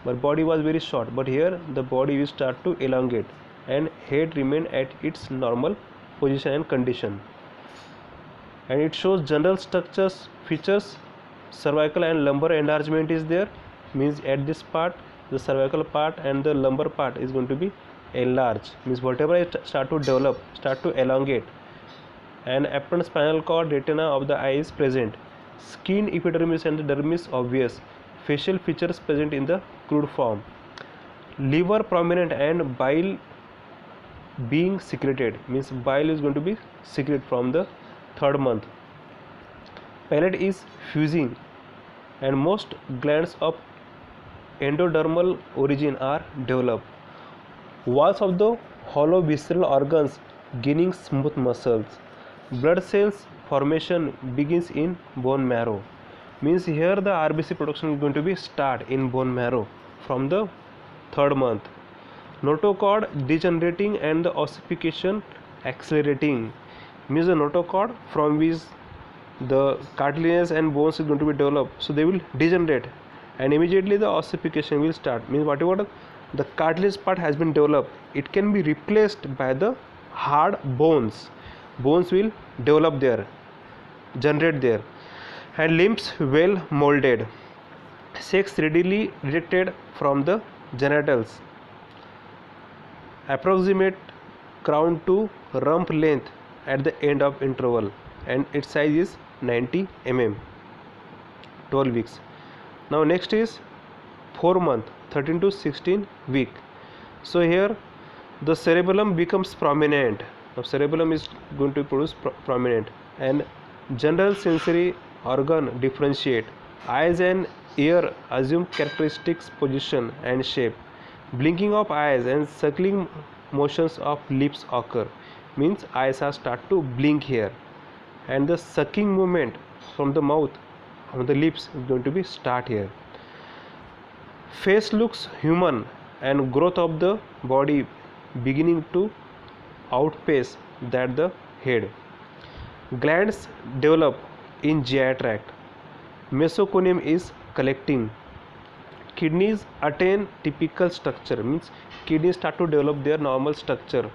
but body was very short, but here the body will start to elongate and head remain at its normal position and condition. And it shows general structures, features. Cervical and lumbar enlargement is there, means at this part the cervical part and the lumbar part is going to be enlarged, means vertebrae start to develop, start to elongate, and apparent spinal cord, retina of the eye is present. Skin, epidermis and the dermis obvious. Facial features present in the crude form. Liver prominent and bile being secreted, means bile is going to be secreted from the 3rd month. Palate is fusing and most glands of endodermal origin are developed. Walls of the hollow visceral organs gaining smooth muscles. Blood cells formation begins in bone marrow, means here the RBC production is going to be start in bone marrow from the 3rd month. Notochord degenerating and the ossification accelerating, means the notochord from which the cartilages and bones is going to be developed, so they will degenerate and immediately the ossification will start, means whatever the cartilage part has been developed, it can be replaced by the hard bones. Bones will develop there, generate there. And limbs well molded. Sex readily detected from the genitals. Approximate crown to rump length at the end of interval, and its size is 90 mm. 12 weeks. Now next is 4 month, 13 to 16 week. So here the cerebellum becomes prominent. Now cerebellum is going to produce prominent, and general sensory organ differentiate. Eyes and ear assume characteristics position and shape. Blinking of eyes and circling motions of lips occur, means eyes are start to blink here, and the sucking movement from the mouth, from the lips is going to be start here. Face looks human and growth of the body beginning to outpace that the head. Glands develop in GI tract. Mesochondrium is collecting. Kidneys attain typical structure, means kidneys start to develop their normal structure.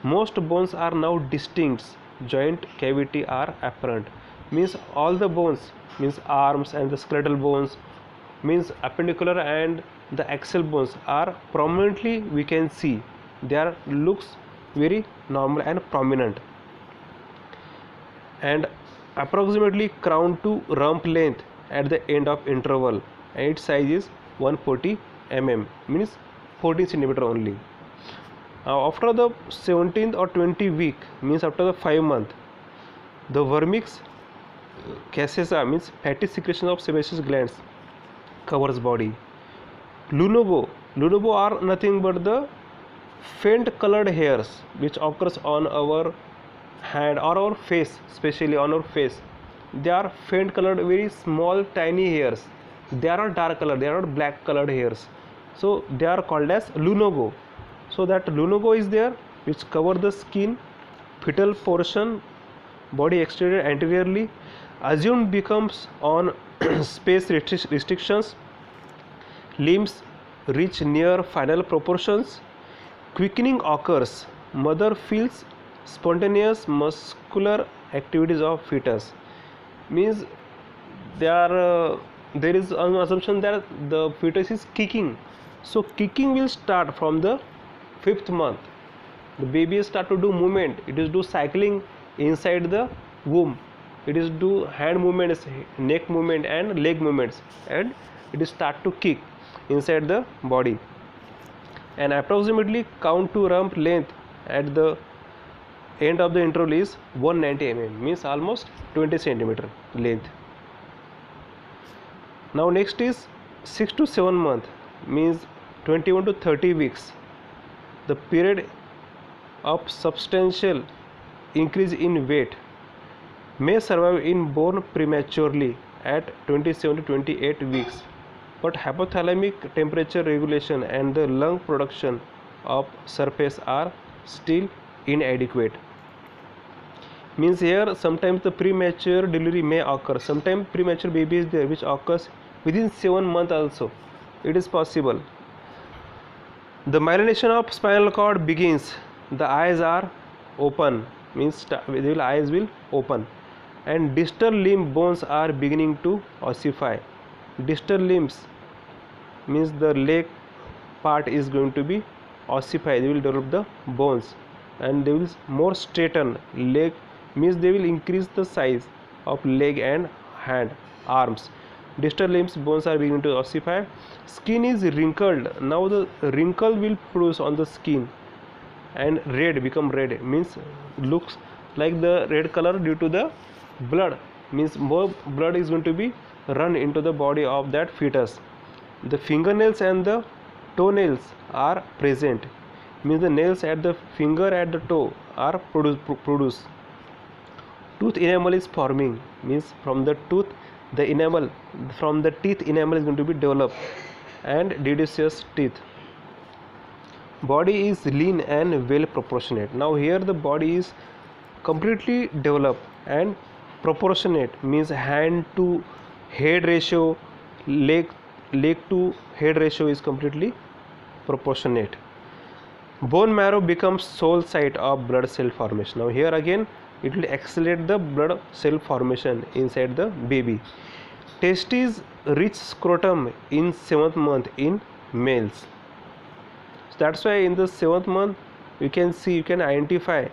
Most bones are now distinct. Joint cavity are apparent, means all the bones, means arms and the skeletal bones, means appendicular and the axial bones are prominently, we can see their looks very normal and prominent. and approximately crown to rump length at the end of interval, and its size is 140 mm, means 14 centimeter only. After the 17th or 20th week, means after the 5 month, the vermix caseosa, means fatty secretion of sebaceous glands, covers body. Lunobo are nothing but the faint colored hairs which occurs on our hand or our face, especially on our face. They are faint colored, very small tiny hairs. They are not dark color, they are not black colored hairs, so they are called as lunogo. So that lunogo is there, which cover the skin, fetal portion, body extended anteriorly. Assumed becomes on space restrictions, limbs reach near final proportions, quickening occurs, mother feels spontaneous muscular activities of fetus, means there is an assumption that the fetus is kicking. So kicking will start from the 5th month. The baby start to do movement, it is do cycling inside the womb, it is do hand movements, neck movement and leg movements, and it is start to kick inside the body. And approximately count to rump length at the end of the interval is 190 mm, means almost 20 centimeter length. Now next is 6 to 7 month, means 21 to 30 weeks. The period of substantial increase in weight, may survive in born prematurely at 27 to 28 weeks, but hypothalamic temperature regulation and the lung production of surface are still inadequate. Means here sometimes the premature delivery may occur, sometimes premature baby is there which occurs within 7 months also, it is possible. The myelination of spinal cord begins, the eyes are open, means the eyes will open, and distal limb bones are beginning to ossify. Distal limbs means the leg part is going to be ossify, they will develop the bones and they will more straighten. Leg means they will increase the size of leg and hand, arms. Distal limbs bones are beginning to ossify. Skin is wrinkled, now the wrinkle will produce on the skin and red, become red, means looks like the red color due to the blood, means more blood is going to be run into the body of that fetus. The fingernails and the toenails are present, means the nails at the finger and the toe are produced. Tooth enamel is forming, means from the tooth the enamel, from the teeth enamel is going to be developed and deciduous teeth. Body is lean and well proportionate. Now here the body is completely developed and proportionate, means hand to head ratio, leg to head ratio is completely proportionate. Bone marrow becomes sole site of blood cell formation. Now here again it will accelerate the blood cell formation inside the baby. Testes reach scrotum in 7th month in males. So that's why in the 7th month you can see, you can identify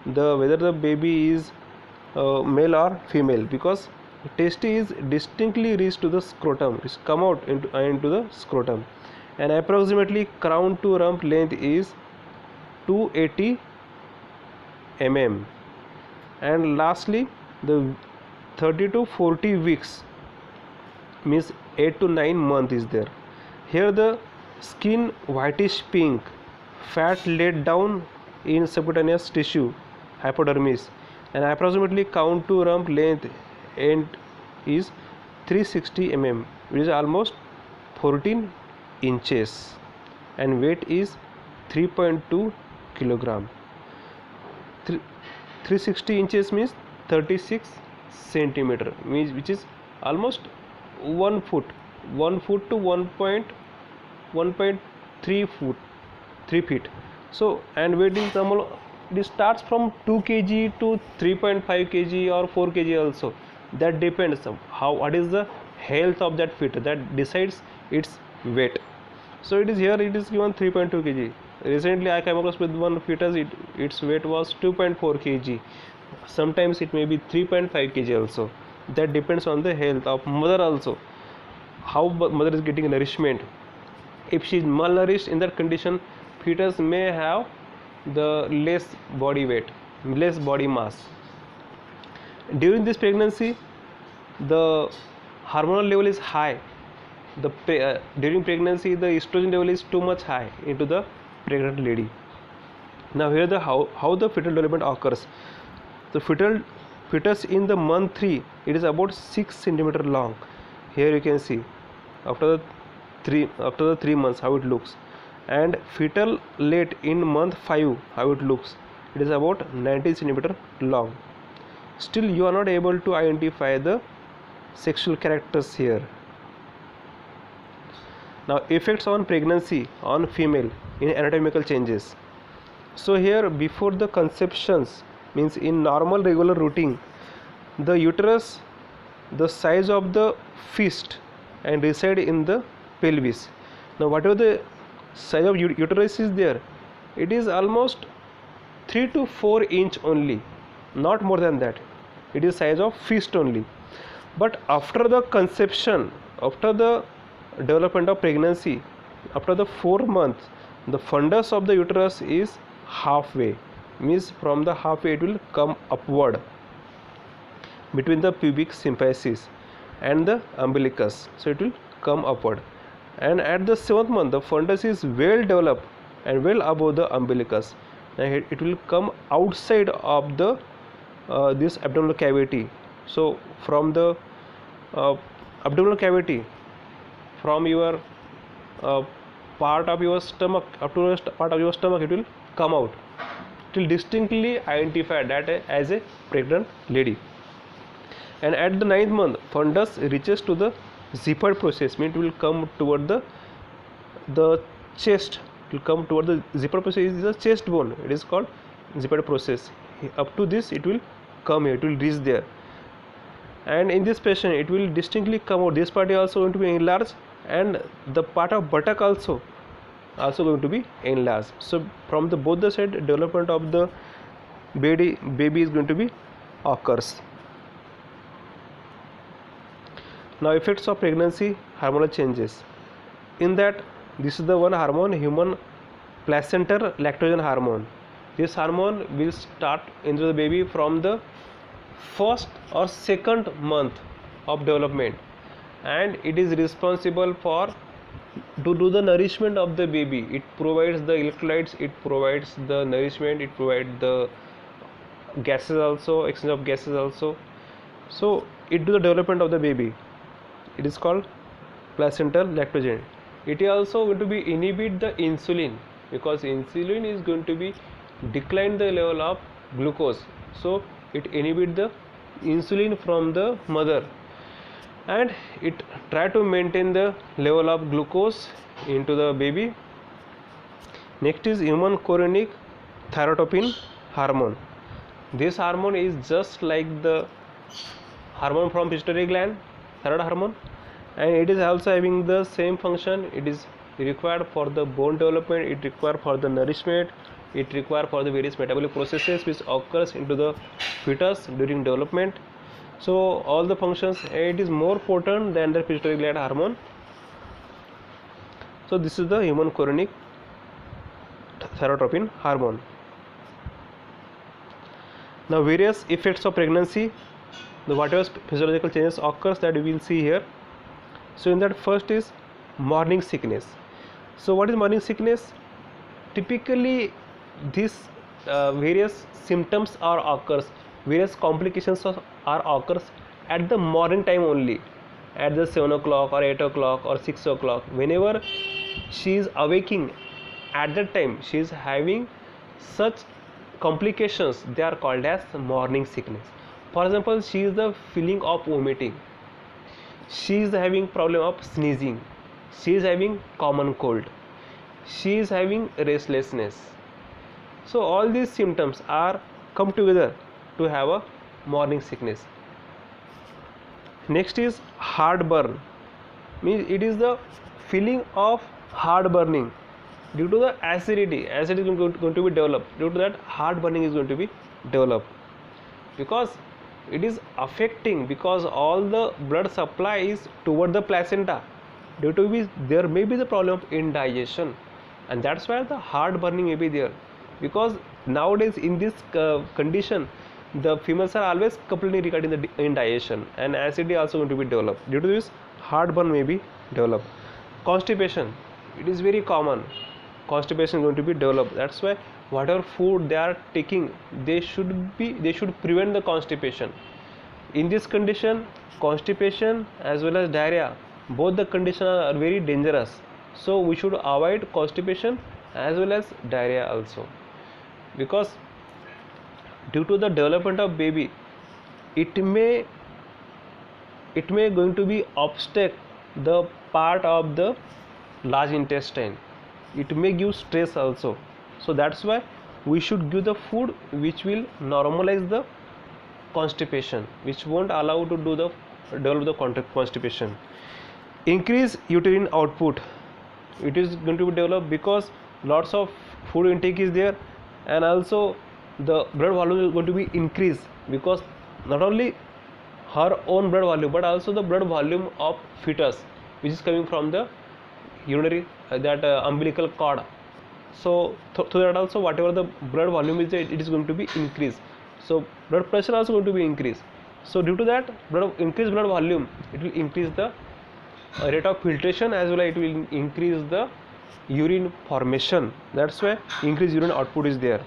the whether the baby is male or female, because testes is distinctly reached to the scrotum, it's come out into the scrotum, and approximately crown to rump length is 280 mm. And lastly the 30 to 40 weeks, means 8 to 9 months is there. Here the skin whitish pink, fat laid down in subcutaneous tissue, hypodermis, and approximately count to rump length end is 360 mm, which is almost 14 inches, and weight is 3.2 kilogram. 360 inches means 36 centimeter, means which is almost 1 foot to 1.3 feet. So and weight is normal, it starts from 2 kg to 3.5 kg or 4 kg also, that depends on what is the health of that fetus, that decides its weight. So it is here, it is given 3.2 kg. Recently I came across with one fetus, its weight was 2.4 kg. sometimes it may be 3.5 kg also. That depends on the health of mother also, how mother is getting nourishment. If she is malnourished, in that condition fetus may have the less body weight, less body mass. During this pregnancy the hormonal level is high. During pregnancy the estrogen level is too much high into the pregnant lady. Now here the how the fetal development occurs. The fetus in the month 3, it is about 6 centimeter long. Here you can see after the 3 months how it looks, and fetal late in month 5 how it looks. It is about 19 centimeter long. Still you are not able to identify the sexual characters here. Now effects on pregnancy on female in anatomical changes. So here before the conceptions, means in normal regular routine, the uterus, the size of the fist and reside in the pelvis. Now whatever the size of uterus is there, it is almost 3 to 4 inch only, not more than that. It is size of fist only. But after the conception, after the development of pregnancy, after the 4 months, the fundus of the uterus is halfway, means from the halfway it will come upward between the pubic symphysis and the umbilicus, so it will come upward. And at the 7th month the fundus is well developed and well above the umbilicus, and it will come outside of the this abdominal cavity. So from the abdominal cavity, from your part of your stomach up to the part of your stomach, it will come out. It will distinctly identify that as a pregnant lady. And at the 9th month fundus reaches to the zippered process, means it will come toward the chest. It will come toward the zippered process is the chest bone, it is called zippered process. Up to this it will come here, it will reach there. And in this patient it will distinctly come out. This part is also going to be enlarged, and the part of buttock also going to be enlarged. So from the both the side development of the baby is going to be occurs. Now effects of pregnancy, hormonal changes. In that, this is the one hormone, human placental lactogen hormone. This hormone will start into the baby from the 1st or 2nd month of development, and it is responsible for to do the nourishment of the baby. It provides the electrolytes, it provides the nourishment, it provides the gases also, exchange of gases also. So it do the development of the baby. It is called placental lactogen. It is also going to be inhibit the insulin, because insulin is going to be decline the level of glucose. So it inhibit the insulin from the mother, and it try to maintain the level of glucose into the baby. Next is human chorionic thyrotopic hormone. This hormone is just like the hormone from pituitary gland, thyroid hormone, and it is also having the same function. It is required for the bone development, it required for the nourishment, it required for the various metabolic processes which occurs into the fetus during development. So all the functions, it is more potent than the pituitary gland hormone. So this is the human chorionic thyrotopic hormone. Now various effects of pregnancy, the whatever physiological changes occurs, that we will see here. So in that, first is morning sickness. So what is morning sickness? Typically these various symptoms are occurs, various complications are occurs at the morning time only, at the 7 o'clock or 8 o'clock or 6 o'clock. Whenever she is awaking, at that time she is having such complications, they are called as morning sickness. For example, she is the feeling of vomiting, she is having problem of sneezing, she is having common cold, she is having restlessness. So all these symptoms are come together to have a morning sickness. Next is heartburn, means it is the feeling of heart burning due to the acidity. Acid is going to be developed, due to that heart burning is going to be developed. because it is affecting, because all the blood supply is toward the placenta, due to which there may be the problem of indigestion, and that's why the heart burning may be there. Because nowadays in this condition, the females are always complaining regarding the indigestion, and acidity also going to be developed. Due to this, heartburn may be developed. Constipation, it is very common. Constipation is going to be developed. That's why whatever food they are taking, they should prevent the constipation. In this condition, constipation as well as diarrhea, both the conditions are very dangerous. So we should avoid constipation as well as diarrhea also, because due to the development of baby, it may going to be obstruct the part of the large intestine. It may give stress also. So that's why we should give the food which will normalize the constipation, which won't allow to do the develop the constipation. Increase uterine output, it is going to be developed because lots of food intake is there, and also the blood volume is going to be increased, because not only her own blood volume but also the blood volume of fetus which is coming from the urinary umbilical cord. So through that also whatever the blood volume is there, it is going to be increased. So blood pressure also going to be increased. So due to that increased blood volume, it will increase the rate of filtration as well as it will increase the urine formation. That's why increased urine output is there.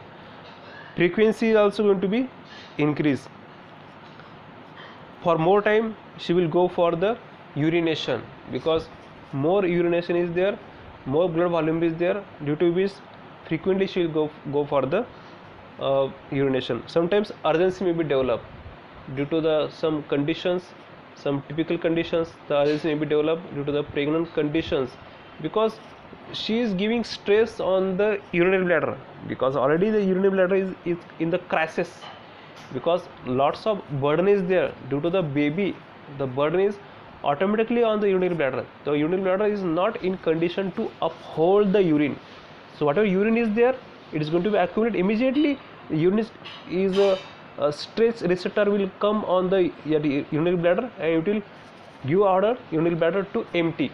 Frequency is also going to be increased. For more time she will go for the urination, because more urination is there, more blood volume is there, due to which frequently she will go for the urination. Sometimes urgency may be developed due to the some conditions, some typical conditions. The urgency may be developed due to the pregnant conditions, because she is giving stress on the urinary bladder, because already the urinary bladder is in the crisis, because lots of burden is there due to the baby. The burden is automatically on the urinary bladder. The urinary bladder is not in condition to uphold the urine. So whatever urine is there, it is going to be accumulated immediately. Urine is a stress receptor will come on the urinary bladder, and it will give order urinary bladder to empty.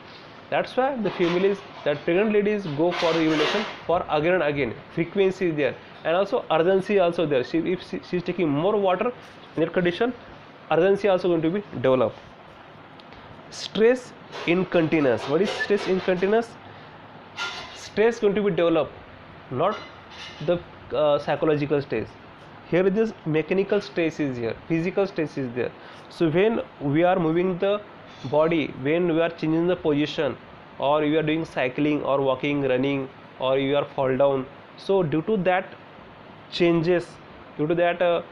That's why the females, that pregnant ladies, go for the urination for again and again. Frequency is there, and also urgency also there. If she is taking more water in that condition, urgency also going to be developed. Stress incontinence. What is stress incontinence? Stress going to be developed, not the psychological stress. Here this mechanical stress is here, physical stress is there. So when we are moving the body, when we are changing the position, or we are doing cycling or walking, running, or you are fall down, so due to that changes, due to that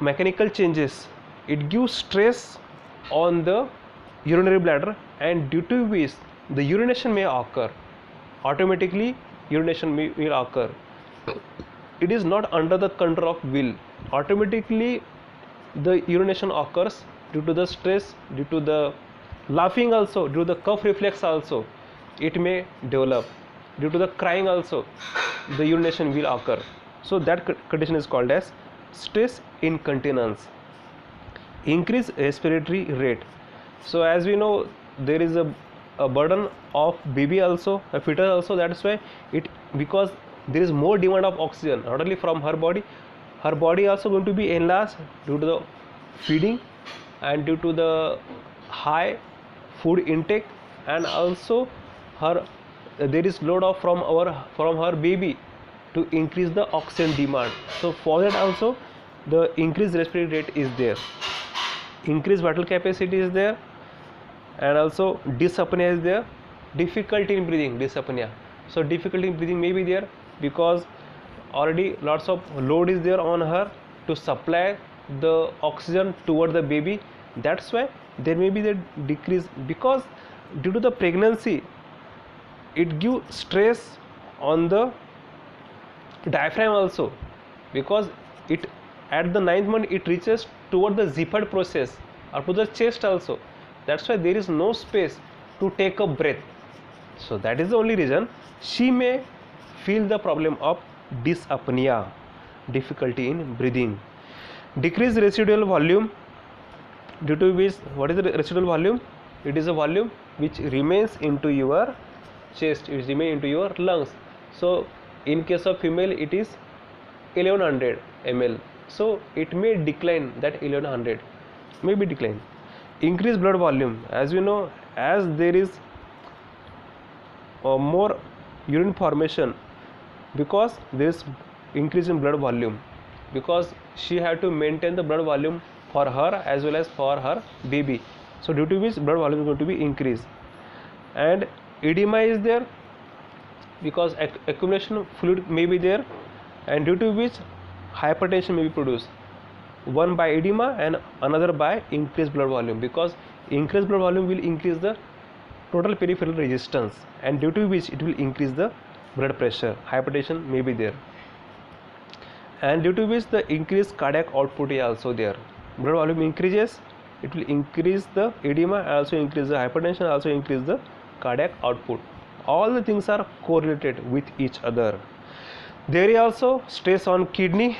mechanical changes, it gives stress on the urinary bladder, and due to which the urination may occur. Automatically urination will occur. It is not under the control of will. Automatically the urination occurs due to the stress, due to the laughing also, due to the cough reflex also it may develop, due to the crying also the urination will occur. So that condition is called as stress incontinence. Increase respiratory rate. So as we know, there is a burden of baby also, a fetus also. That's why because there is more demand of oxygen, not only from her body also going to be enlarged due to the feeding and due to the high food intake, and also there is load of from her baby to increase the oxygen demand. So for that also the increased respiratory rate is there. Increased vital capacity is there, and also dyspnea is there. Difficulty in breathing, dyspnea. So difficulty in breathing may be there, because already lots of load is there on her to supply the oxygen toward the baby. That's why there may be the decrease, because due to the pregnancy it gives stress on the diaphragm also, because it at the 9th month it reaches toward the zippered process or to the chest also. That's why there is no space to take a breath. So that is the only reason she may feel the problem of dyspnea, difficulty in breathing. Decrease residual volume, due to which, what is the residual volume? It is a volume which remains into your chest, it remains into your lungs. So in case of female it is 1100 ml, so it may decline, that 1100 may be decline. Increase blood volume, as we know, as there is more urine formation, because there is increase in blood volume, because she had to maintain the blood volume for her as well as for her baby, so due to which blood volume is going to be increased. And edema is there, because accumulation of fluid may be there, and due to which hypertension may be produced, one by edema and another by increased blood volume, because increased blood volume will increase the total peripheral resistance, and due to which it will increase the blood pressure, hypertension may be there, and due to which the increased cardiac output is also there. Blood volume increases, it will increase the edema, also increase the hypertension, also increase the cardiac output. All the things are correlated with each other. There is also stress on kidney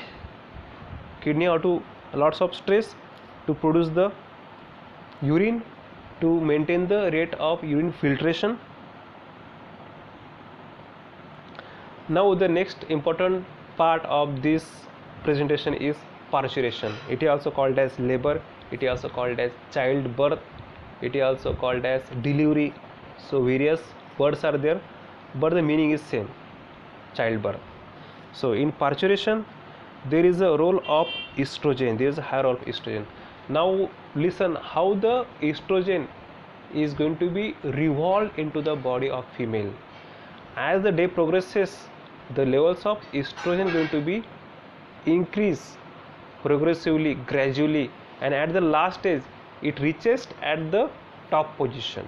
have to lots of stress to produce the urine, to maintain the rate of urine filtration. Now the next important part of this presentation is parturition. It is also called as labor, it is also called as childbirth, it is also called as delivery. So various words are there, but the meaning is same, childbirth. So in parturition there is a role of estrogen, there is a high role of estrogen. Now listen how the estrogen is going to be revolved into the body of female. As the day progresses, the levels of estrogen going to be increase progressively, gradually, and at the last stage it reaches at the top position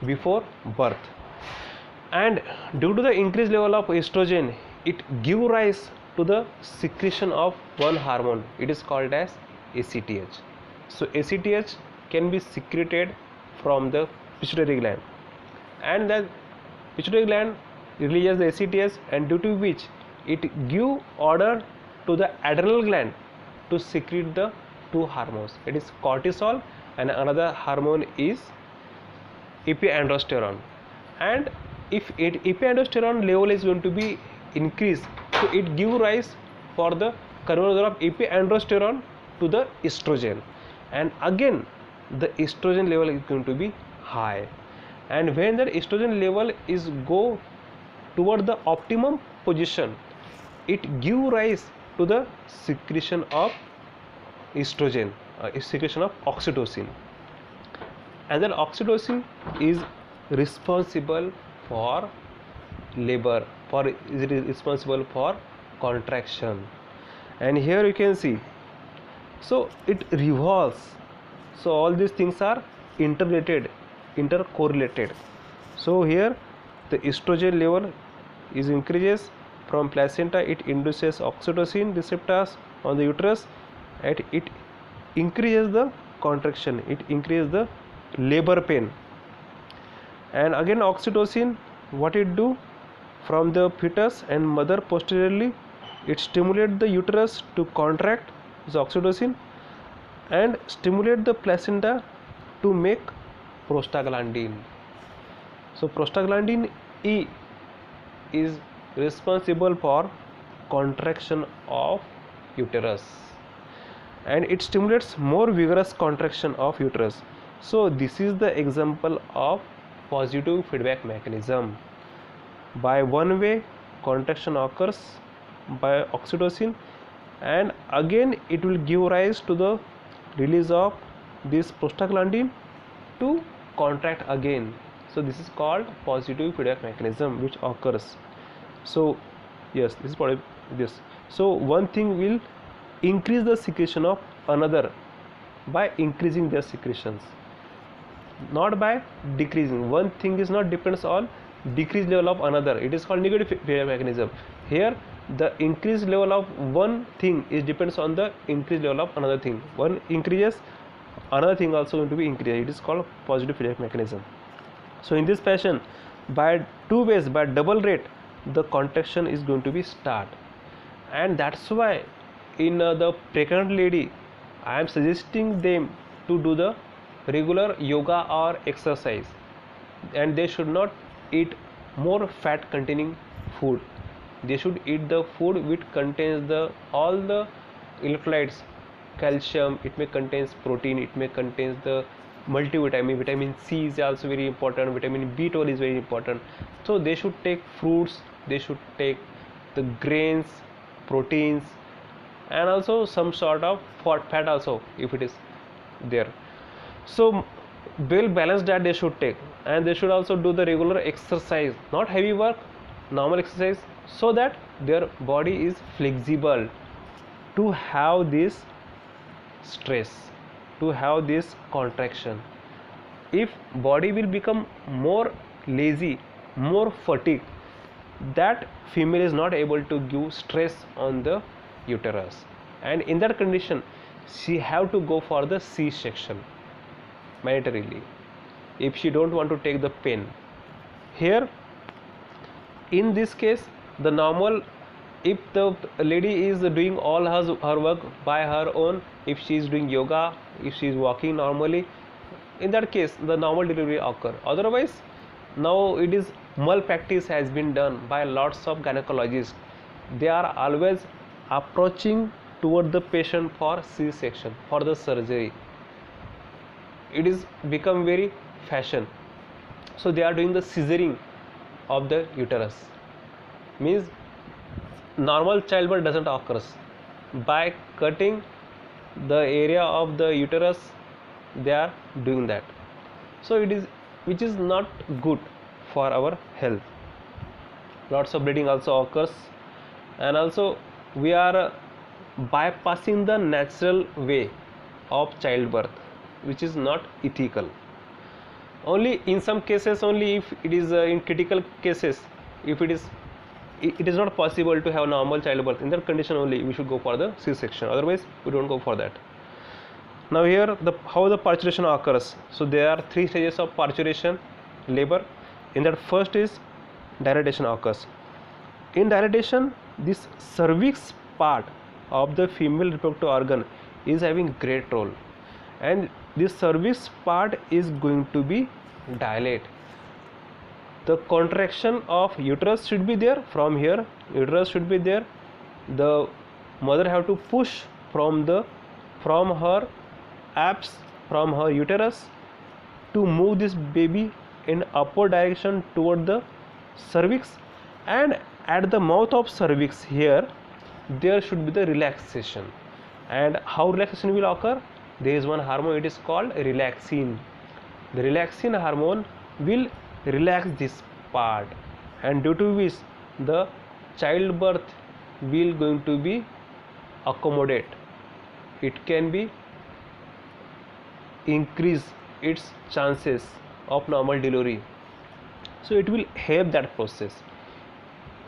before birth. And due to the increased level of estrogen, it give rise to the secretion of one hormone, it is called as ACTH. So ACTH can be secreted from the pituitary gland, and the pituitary gland releases the ACTH, and due to which it give order to the adrenal gland to secrete the two hormones, it is cortisol and another hormone is epiandrosterone. And if epiandrosterone level is going to be increased, so it give rise for the conversion of epiandrosterone to the estrogen, and again the estrogen level is going to be high, and when the estrogen level is go toward the optimum position, it give rise to the secretion of estrogen, secretion of oxytocin, and then oxytocin is responsible for labor, is responsible for contraction. And here you can see, so it revolves, so all these things are interrelated, intercorrelated. So here the estrogen level is increases from placenta, it induces oxytocin receptors on the uterus, and it increases the contraction, it increases the labor pain. And again oxytocin, what it do from the fetus and mother posteriorly, it stimulates the uterus to contract, is oxytocin, and stimulate the placenta to make prostaglandin. So prostaglandin E is responsible for contraction of uterus, and it stimulates more vigorous contraction of uterus. So this is the example of positive feedback mechanism. By one way contraction occurs by oxytocin, and again it will give rise to the release of this prostaglandin to contract again. So this is called positive feedback mechanism which occurs. So yes, this is what this. So one thing will increase the secretion of another by increasing their secretions, not by decreasing. One thing is not depends on decreased level of another, it is called negative feedback mechanism. Here the increased level of one thing is depends on the increased level of another thing. One increases, another thing also going to be increased, it is called positive feedback mechanism. So in this fashion, by two ways, by double rate, the contraction is going to be start, and that's why in the pregnant lady, I am suggesting them to do the regular yoga or exercise, and they should not eat more fat containing food. They should eat the food which contains the all the electrolytes, calcium, it may contains protein, it may contains the multivitamin, vitamin C is also very important, vitamin B12 is very important. So they should take fruits, they should take the grains, proteins, and also some sort of fat also if it is there. So well balanced diet they should take, and they should also do the regular exercise, not heavy work, normal exercise, so that their body is flexible to have this stress, to have this contraction. If body will become more lazy, more fatigue, that female is not able to give stress on the uterus, and in that condition she have to go for the C-section mandatorily if she don't want to take the pain. Here in this case, the normal, if the lady is doing all her work by her own, if she is doing yoga, if she is walking normally, in that case the normal delivery occur. Otherwise, now it is malpractice has been done by lots of gynecologists. They are always approaching toward the patient for C-section, for the surgery. It is become very fashion, so they are doing the scissoring of the uterus, means normal childbirth doesn't occur. By cutting the area of the uterus they are doing that. So it is, which is not good for our health. Lots of bleeding also occurs, and also we are bypassing the natural way of childbirth, which is not ethical. Only in some cases, only if it is in critical cases, if it is not possible to have normal childbirth, in that condition only we should go for the C-section, otherwise we don't go for that. Now here how the parturition occurs. So there are 3 stages of parturition, labor. In that first is dilatation occurs. In dilatation, this cervix part of the female reproductive organ is having great role, and this cervix part is going to be dilate. The contraction of uterus should be there. From here uterus should be there. The mother have to push from her abs, from her uterus, to move this baby in upward direction toward the cervix, and at the mouth of cervix here there should be the relaxation. And how relaxation will occur? There is one hormone, it is called relaxin. The relaxin hormone will relax this part, and due to which the childbirth will going to be accommodate. It can be increase its chances of normal delivery. So it will help that process,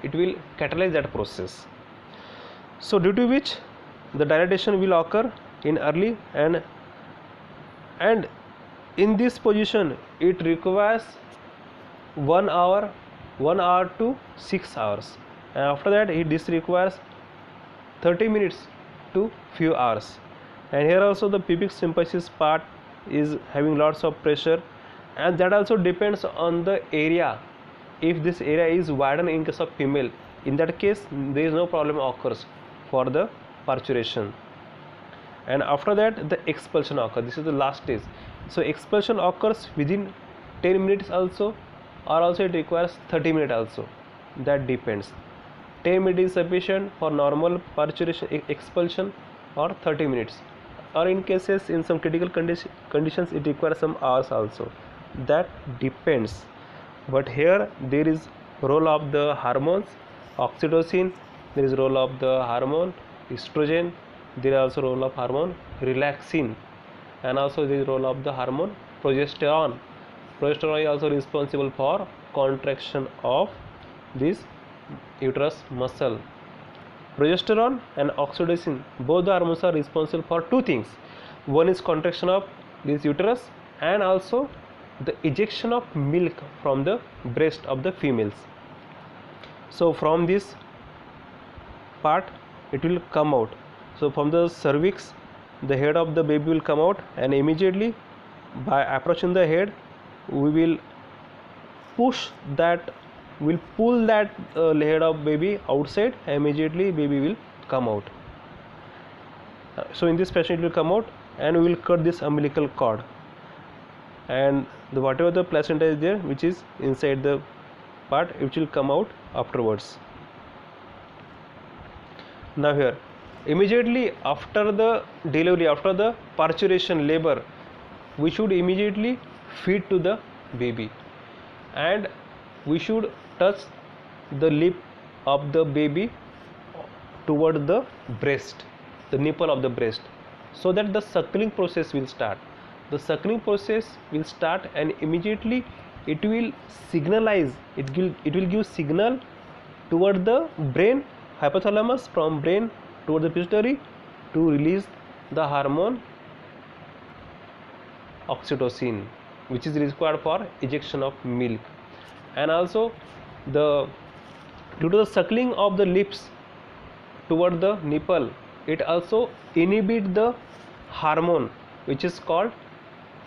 it will catalyze that process. So due to which the dilatation will occur in early, and in this position it requires 1 hour to 6 hours, and after that this requires 30 minutes to few hours. And here also the pubic symphysis part is having lots of pressure, and that also depends on the area. If this area is widened in case of female, in that case there is no problem occurs for the parturition. And after that the expulsion occurs. This is the last stage. So expulsion occurs within 10 minutes also, or also it requires 30 minutes also, that depends. 10 minutes is sufficient for normal parturition expulsion, or 30 minutes, or in cases in some critical conditions it requires some hours also, that depends. But here there is role of the hormones, oxytocin, there is role of the hormone estrogen, there is also role of hormone relaxin, and also there is role of the hormone progesterone. Progesterone is also responsible for contraction of this uterus muscle. Progesterone and oxytocin, both the hormones are responsible for 2 things. One is contraction of this uterus, and also the ejection of milk from the breast of the females. So from this part it will come out, So from the cervix the head of the baby will come out, and immediately by approaching the head we will push that, will pull that head of baby outside, and immediately baby will come out. So in this fashion it will come out, and we will cut this umbilical cord, and whatever the placenta is there which is inside the part, it will come out afterwards. Now here, immediately after the delivery, after the parturition labor, we should immediately feed to the baby, and we should touch the lip of the baby toward the breast, the nipple of the breast, so that the suckling process will start. The suckling process will start, and immediately it will signalize, it will give signal toward the brain, hypothalamus, from brain toward the pituitary to release the hormone oxytocin, which is required for ejection of milk. And also due to the suckling of the lips toward the nipple, it also inhibits the hormone which is called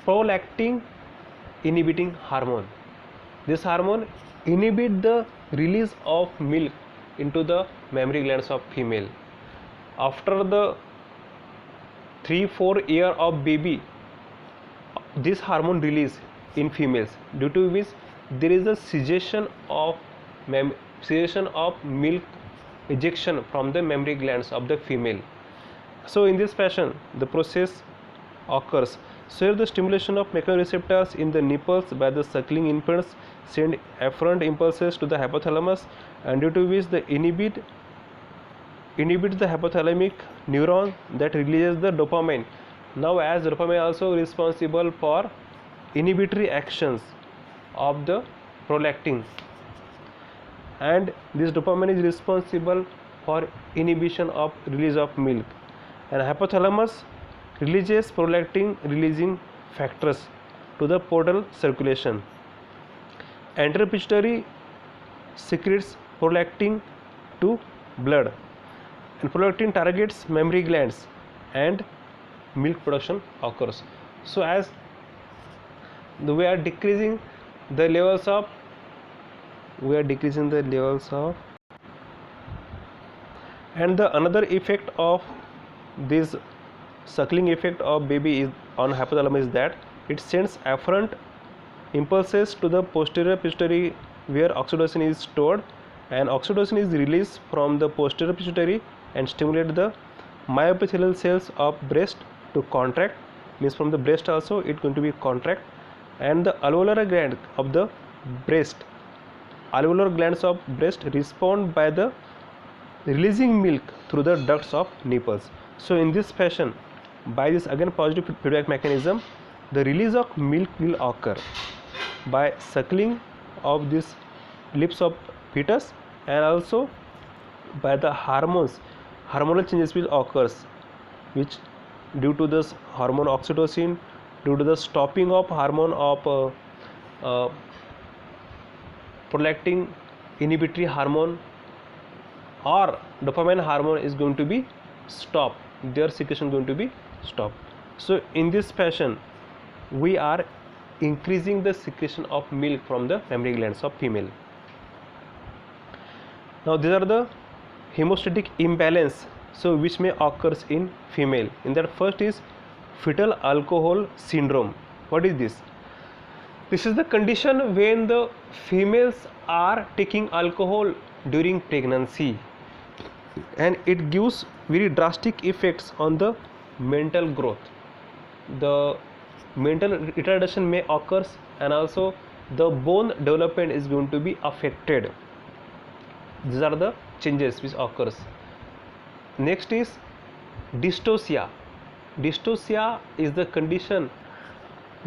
prolactin inhibiting hormone. This hormone inhibits the release of milk into the mammary glands of female. After the 3-4 year of baby, this hormone release in females, due to which there is a cessation of milk ejection from the mammary glands of the female. So in this fashion the process occurs. So here the stimulation of mechanoreceptors in the nipples by the suckling infants send afferent impulses to the hypothalamus, and due to which the inhibit the hypothalamic neuron that releases the dopamine. Now as dopamine also responsible for inhibitory actions of the prolactin, and this dopamine is responsible for inhibition of release of milk, and hypothalamus releases prolactin releasing factors to the portal circulation. Anterior pituitary secretes prolactin to blood, and prolactin targets mammary glands and milk production occurs. So as we are decreasing the levels of and the another effect of this suckling effect of baby is on hypothalamus is that it sends afferent impulses to the posterior pituitary where oxytocin is stored, and oxytocin is released from the posterior pituitary and stimulate the myoepithelial cells of breast to contract, means from the breast also it going to be contract, and the alveolar gland of the breast, alveolar glands of breast respond by the releasing milk through the ducts of nipples. So in this fashion, by this again positive feedback mechanism, the release of milk will occur by suckling of these lips of fetus, and also by the hormonal changes will occur, which due to this hormone oxytocin, due to the stopping of hormone of prolactin inhibitory hormone or dopamine hormone is going to be stopped, their secretion going to be stopped. So in this fashion we are increasing the secretion of milk from the mammary glands of female. Now these are the hemostatic imbalance, so which may occurs in female. In that, first is fetal alcohol syndrome. What is this? This is the condition when the females are taking alcohol during pregnancy, and it gives very drastic effects on the mental growth. The mental retardation may occur, and also the bone development is going to be affected. These are the changes which occurs. Next is dystocia. Dystocia is the condition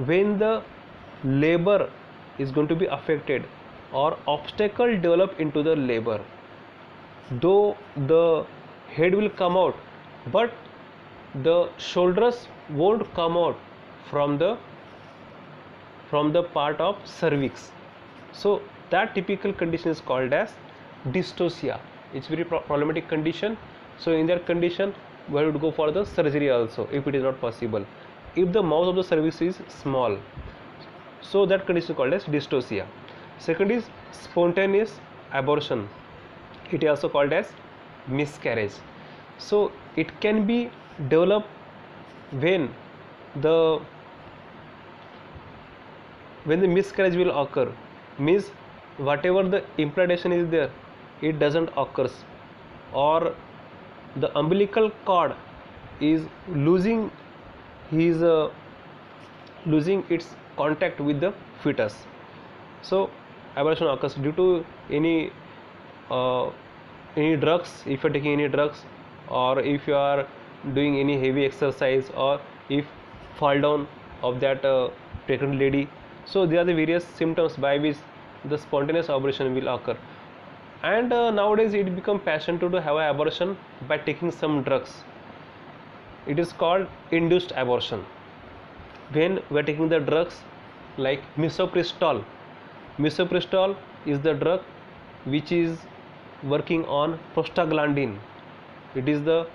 when the labor is going to be affected or obstacle develop into the labor. Though the head will come out, but the shoulders won't come out from the part of cervix. So that typical condition is called as dystocia. It's very problematic condition. So in that condition we have to go for the surgery also if it is not possible. If the mouth of the cervix is small, so that condition is called as dystocia. Second is spontaneous abortion. It is also called as miscarriage. So it can be developed when the miscarriage will occur, means whatever the implantation is there, it doesn't occurs, or the umbilical cord is losing its contact with the fetus. So abortion occurs due to any drugs, if you are taking any drugs, or if you are doing any heavy exercise, or if fall down of that pregnant lady. So there are the various symptoms by which the spontaneous abortion will occur. And nowadays it become fashion to have an abortion by taking some drugs. It is called induced abortion. When we are taking the drugs like misoprostol. Misoprostol is the drug which is working on prostaglandin. It is the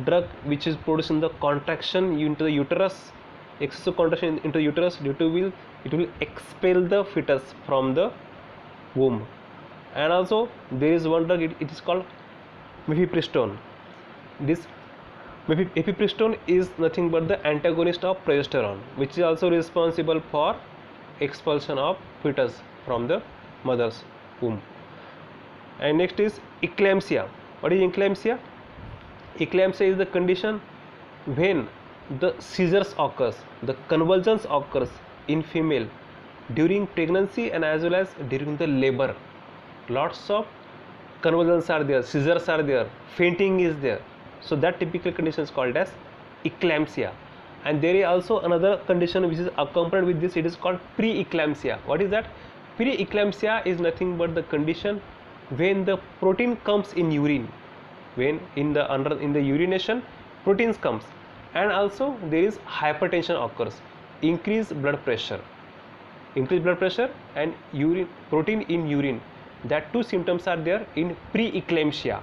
drug which is producing the contraction into the uterus, excessive contraction into the uterus, due to will it will expel the fetus from the womb. And also there is one drug, it is called mifepristone. This mifepristone is nothing but the antagonist of progesterone, which is also responsible for expulsion of fetus from the mother's womb. And next is eclampsia. What is eclampsia? Eclampsia is the condition when the seizures occurs, the convulsions occurs in female during pregnancy and as well as during the labor. Lots of convulsions are there, seizures are there, fainting is there. So that typical condition is called as eclampsia. And there is also another condition which is accompanied with this. It is called preeclampsia. What is that? Preeclampsia is nothing but the condition when the protein comes in urine, when in the urination proteins comes, and also there is hypertension occurs, increased blood pressure and protein in urine. That two symptoms are there in preeclampsia.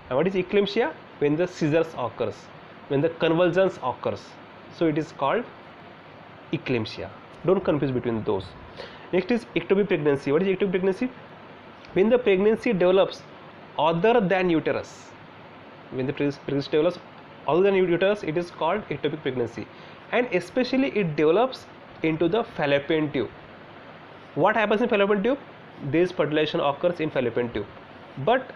And what is eclampsia? When the seizures occurs, when the convulsions occurs. So it is called eclampsia. Don't confuse between those. Next is ectopic pregnancy. What is ectopic pregnancy? When the pregnancy develops other than uterus. When the pregnancy develops other than uterus, it is called ectopic pregnancy. And especially it develops into the fallopian tube. What happens in fallopian tube? This fertilization occurs in fallopian tube, but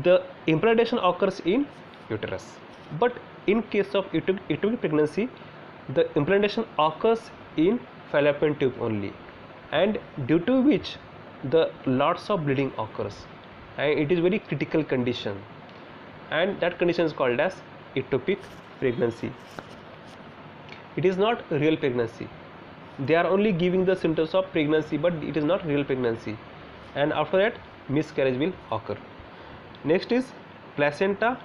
the implantation occurs in uterus. But in case of ectopic pregnancy, the implantation occurs in fallopian tube only, and due to which the lots of bleeding occurs, and it is very critical condition, and that condition is called as ectopic pregnancy. It is not real pregnancy. They are only giving the symptoms of pregnancy, but it is not real pregnancy. And after that, miscarriage will occur. Next is placenta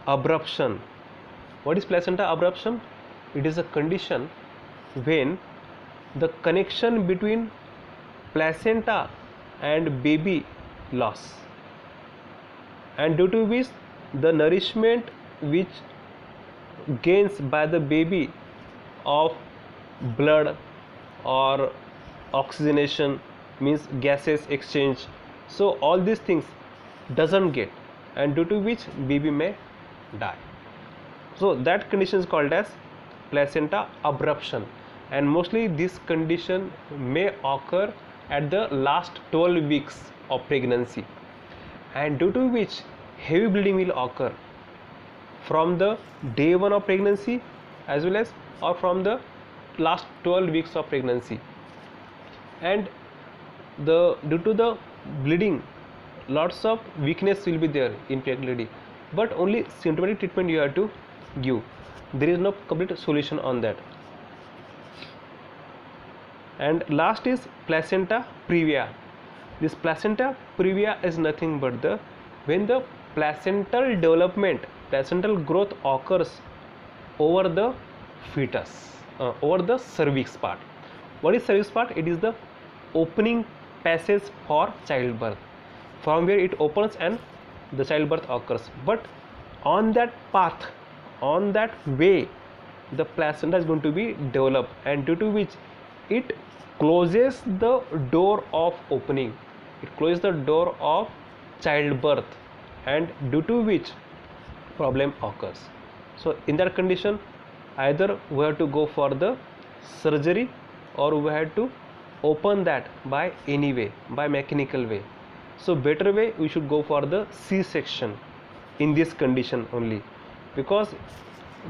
abruption. What is placenta abruption? It is a condition when the connection between placenta and baby loss, and due to which the nourishment which gains by the baby of blood or oxygenation, means gases exchange, so all these things doesn't get, and due to which baby may die. So that condition is called as placenta abruption, and mostly this condition may occur at the last 12 weeks of pregnancy, and due to which heavy bleeding will occur from the day 1 of pregnancy as well as or from the last 12 weeks of pregnancy. And due to the bleeding, lots of weakness will be there in pregnant lady, but only symptomatic treatment you have to give. There is no complete solution on that. And last is placenta previa. This placenta previa is nothing but when the placental development, placental growth occurs over the fetus, over the cervix part. What is cervix part? It is the opening passage for childbirth, from where it opens and the childbirth occurs. But on that path on that way the placenta is going to be developed, and due to which it closes the door of opening, it closes the door of childbirth, and due to which problem occurs. So in that condition, either we have to go for the surgery or we have to open that by any way, by mechanical way. So better way, we should go for the C-section in this condition only, because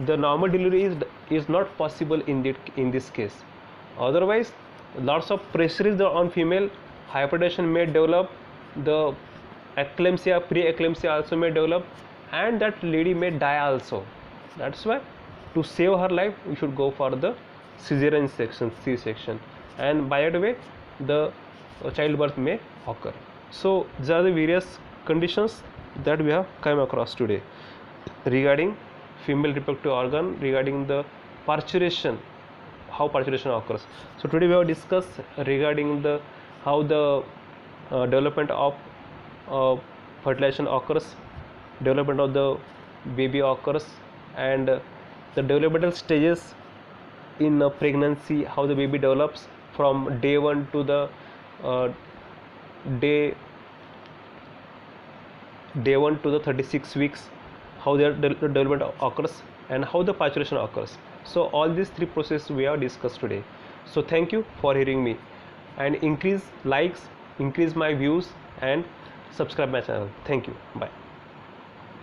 the normal delivery is not possible in this case. Otherwise, lots of pressure is on female, hypertension may develop, the eclampsia, pre-eclampsia also may develop, and that lady may die also. That's why to save her life we should go for the cesarean section, C-section, and by that way the childbirth may occur. So these are the various conditions that we have come across today regarding female reproductive organ, regarding the parturition, how parturition occurs. So today we have discussed regarding the how the development of fertilization occurs, development of the baby occurs, and the developmental stages in a pregnancy, how the baby develops from day 1 to the day 1 to the 36 weeks, how their development occurs, and how the parturition occurs. So all these three processes we have discussed today. So thank you for hearing me, and increase likes, increase my views, and subscribe my channel. Thank you. Bye.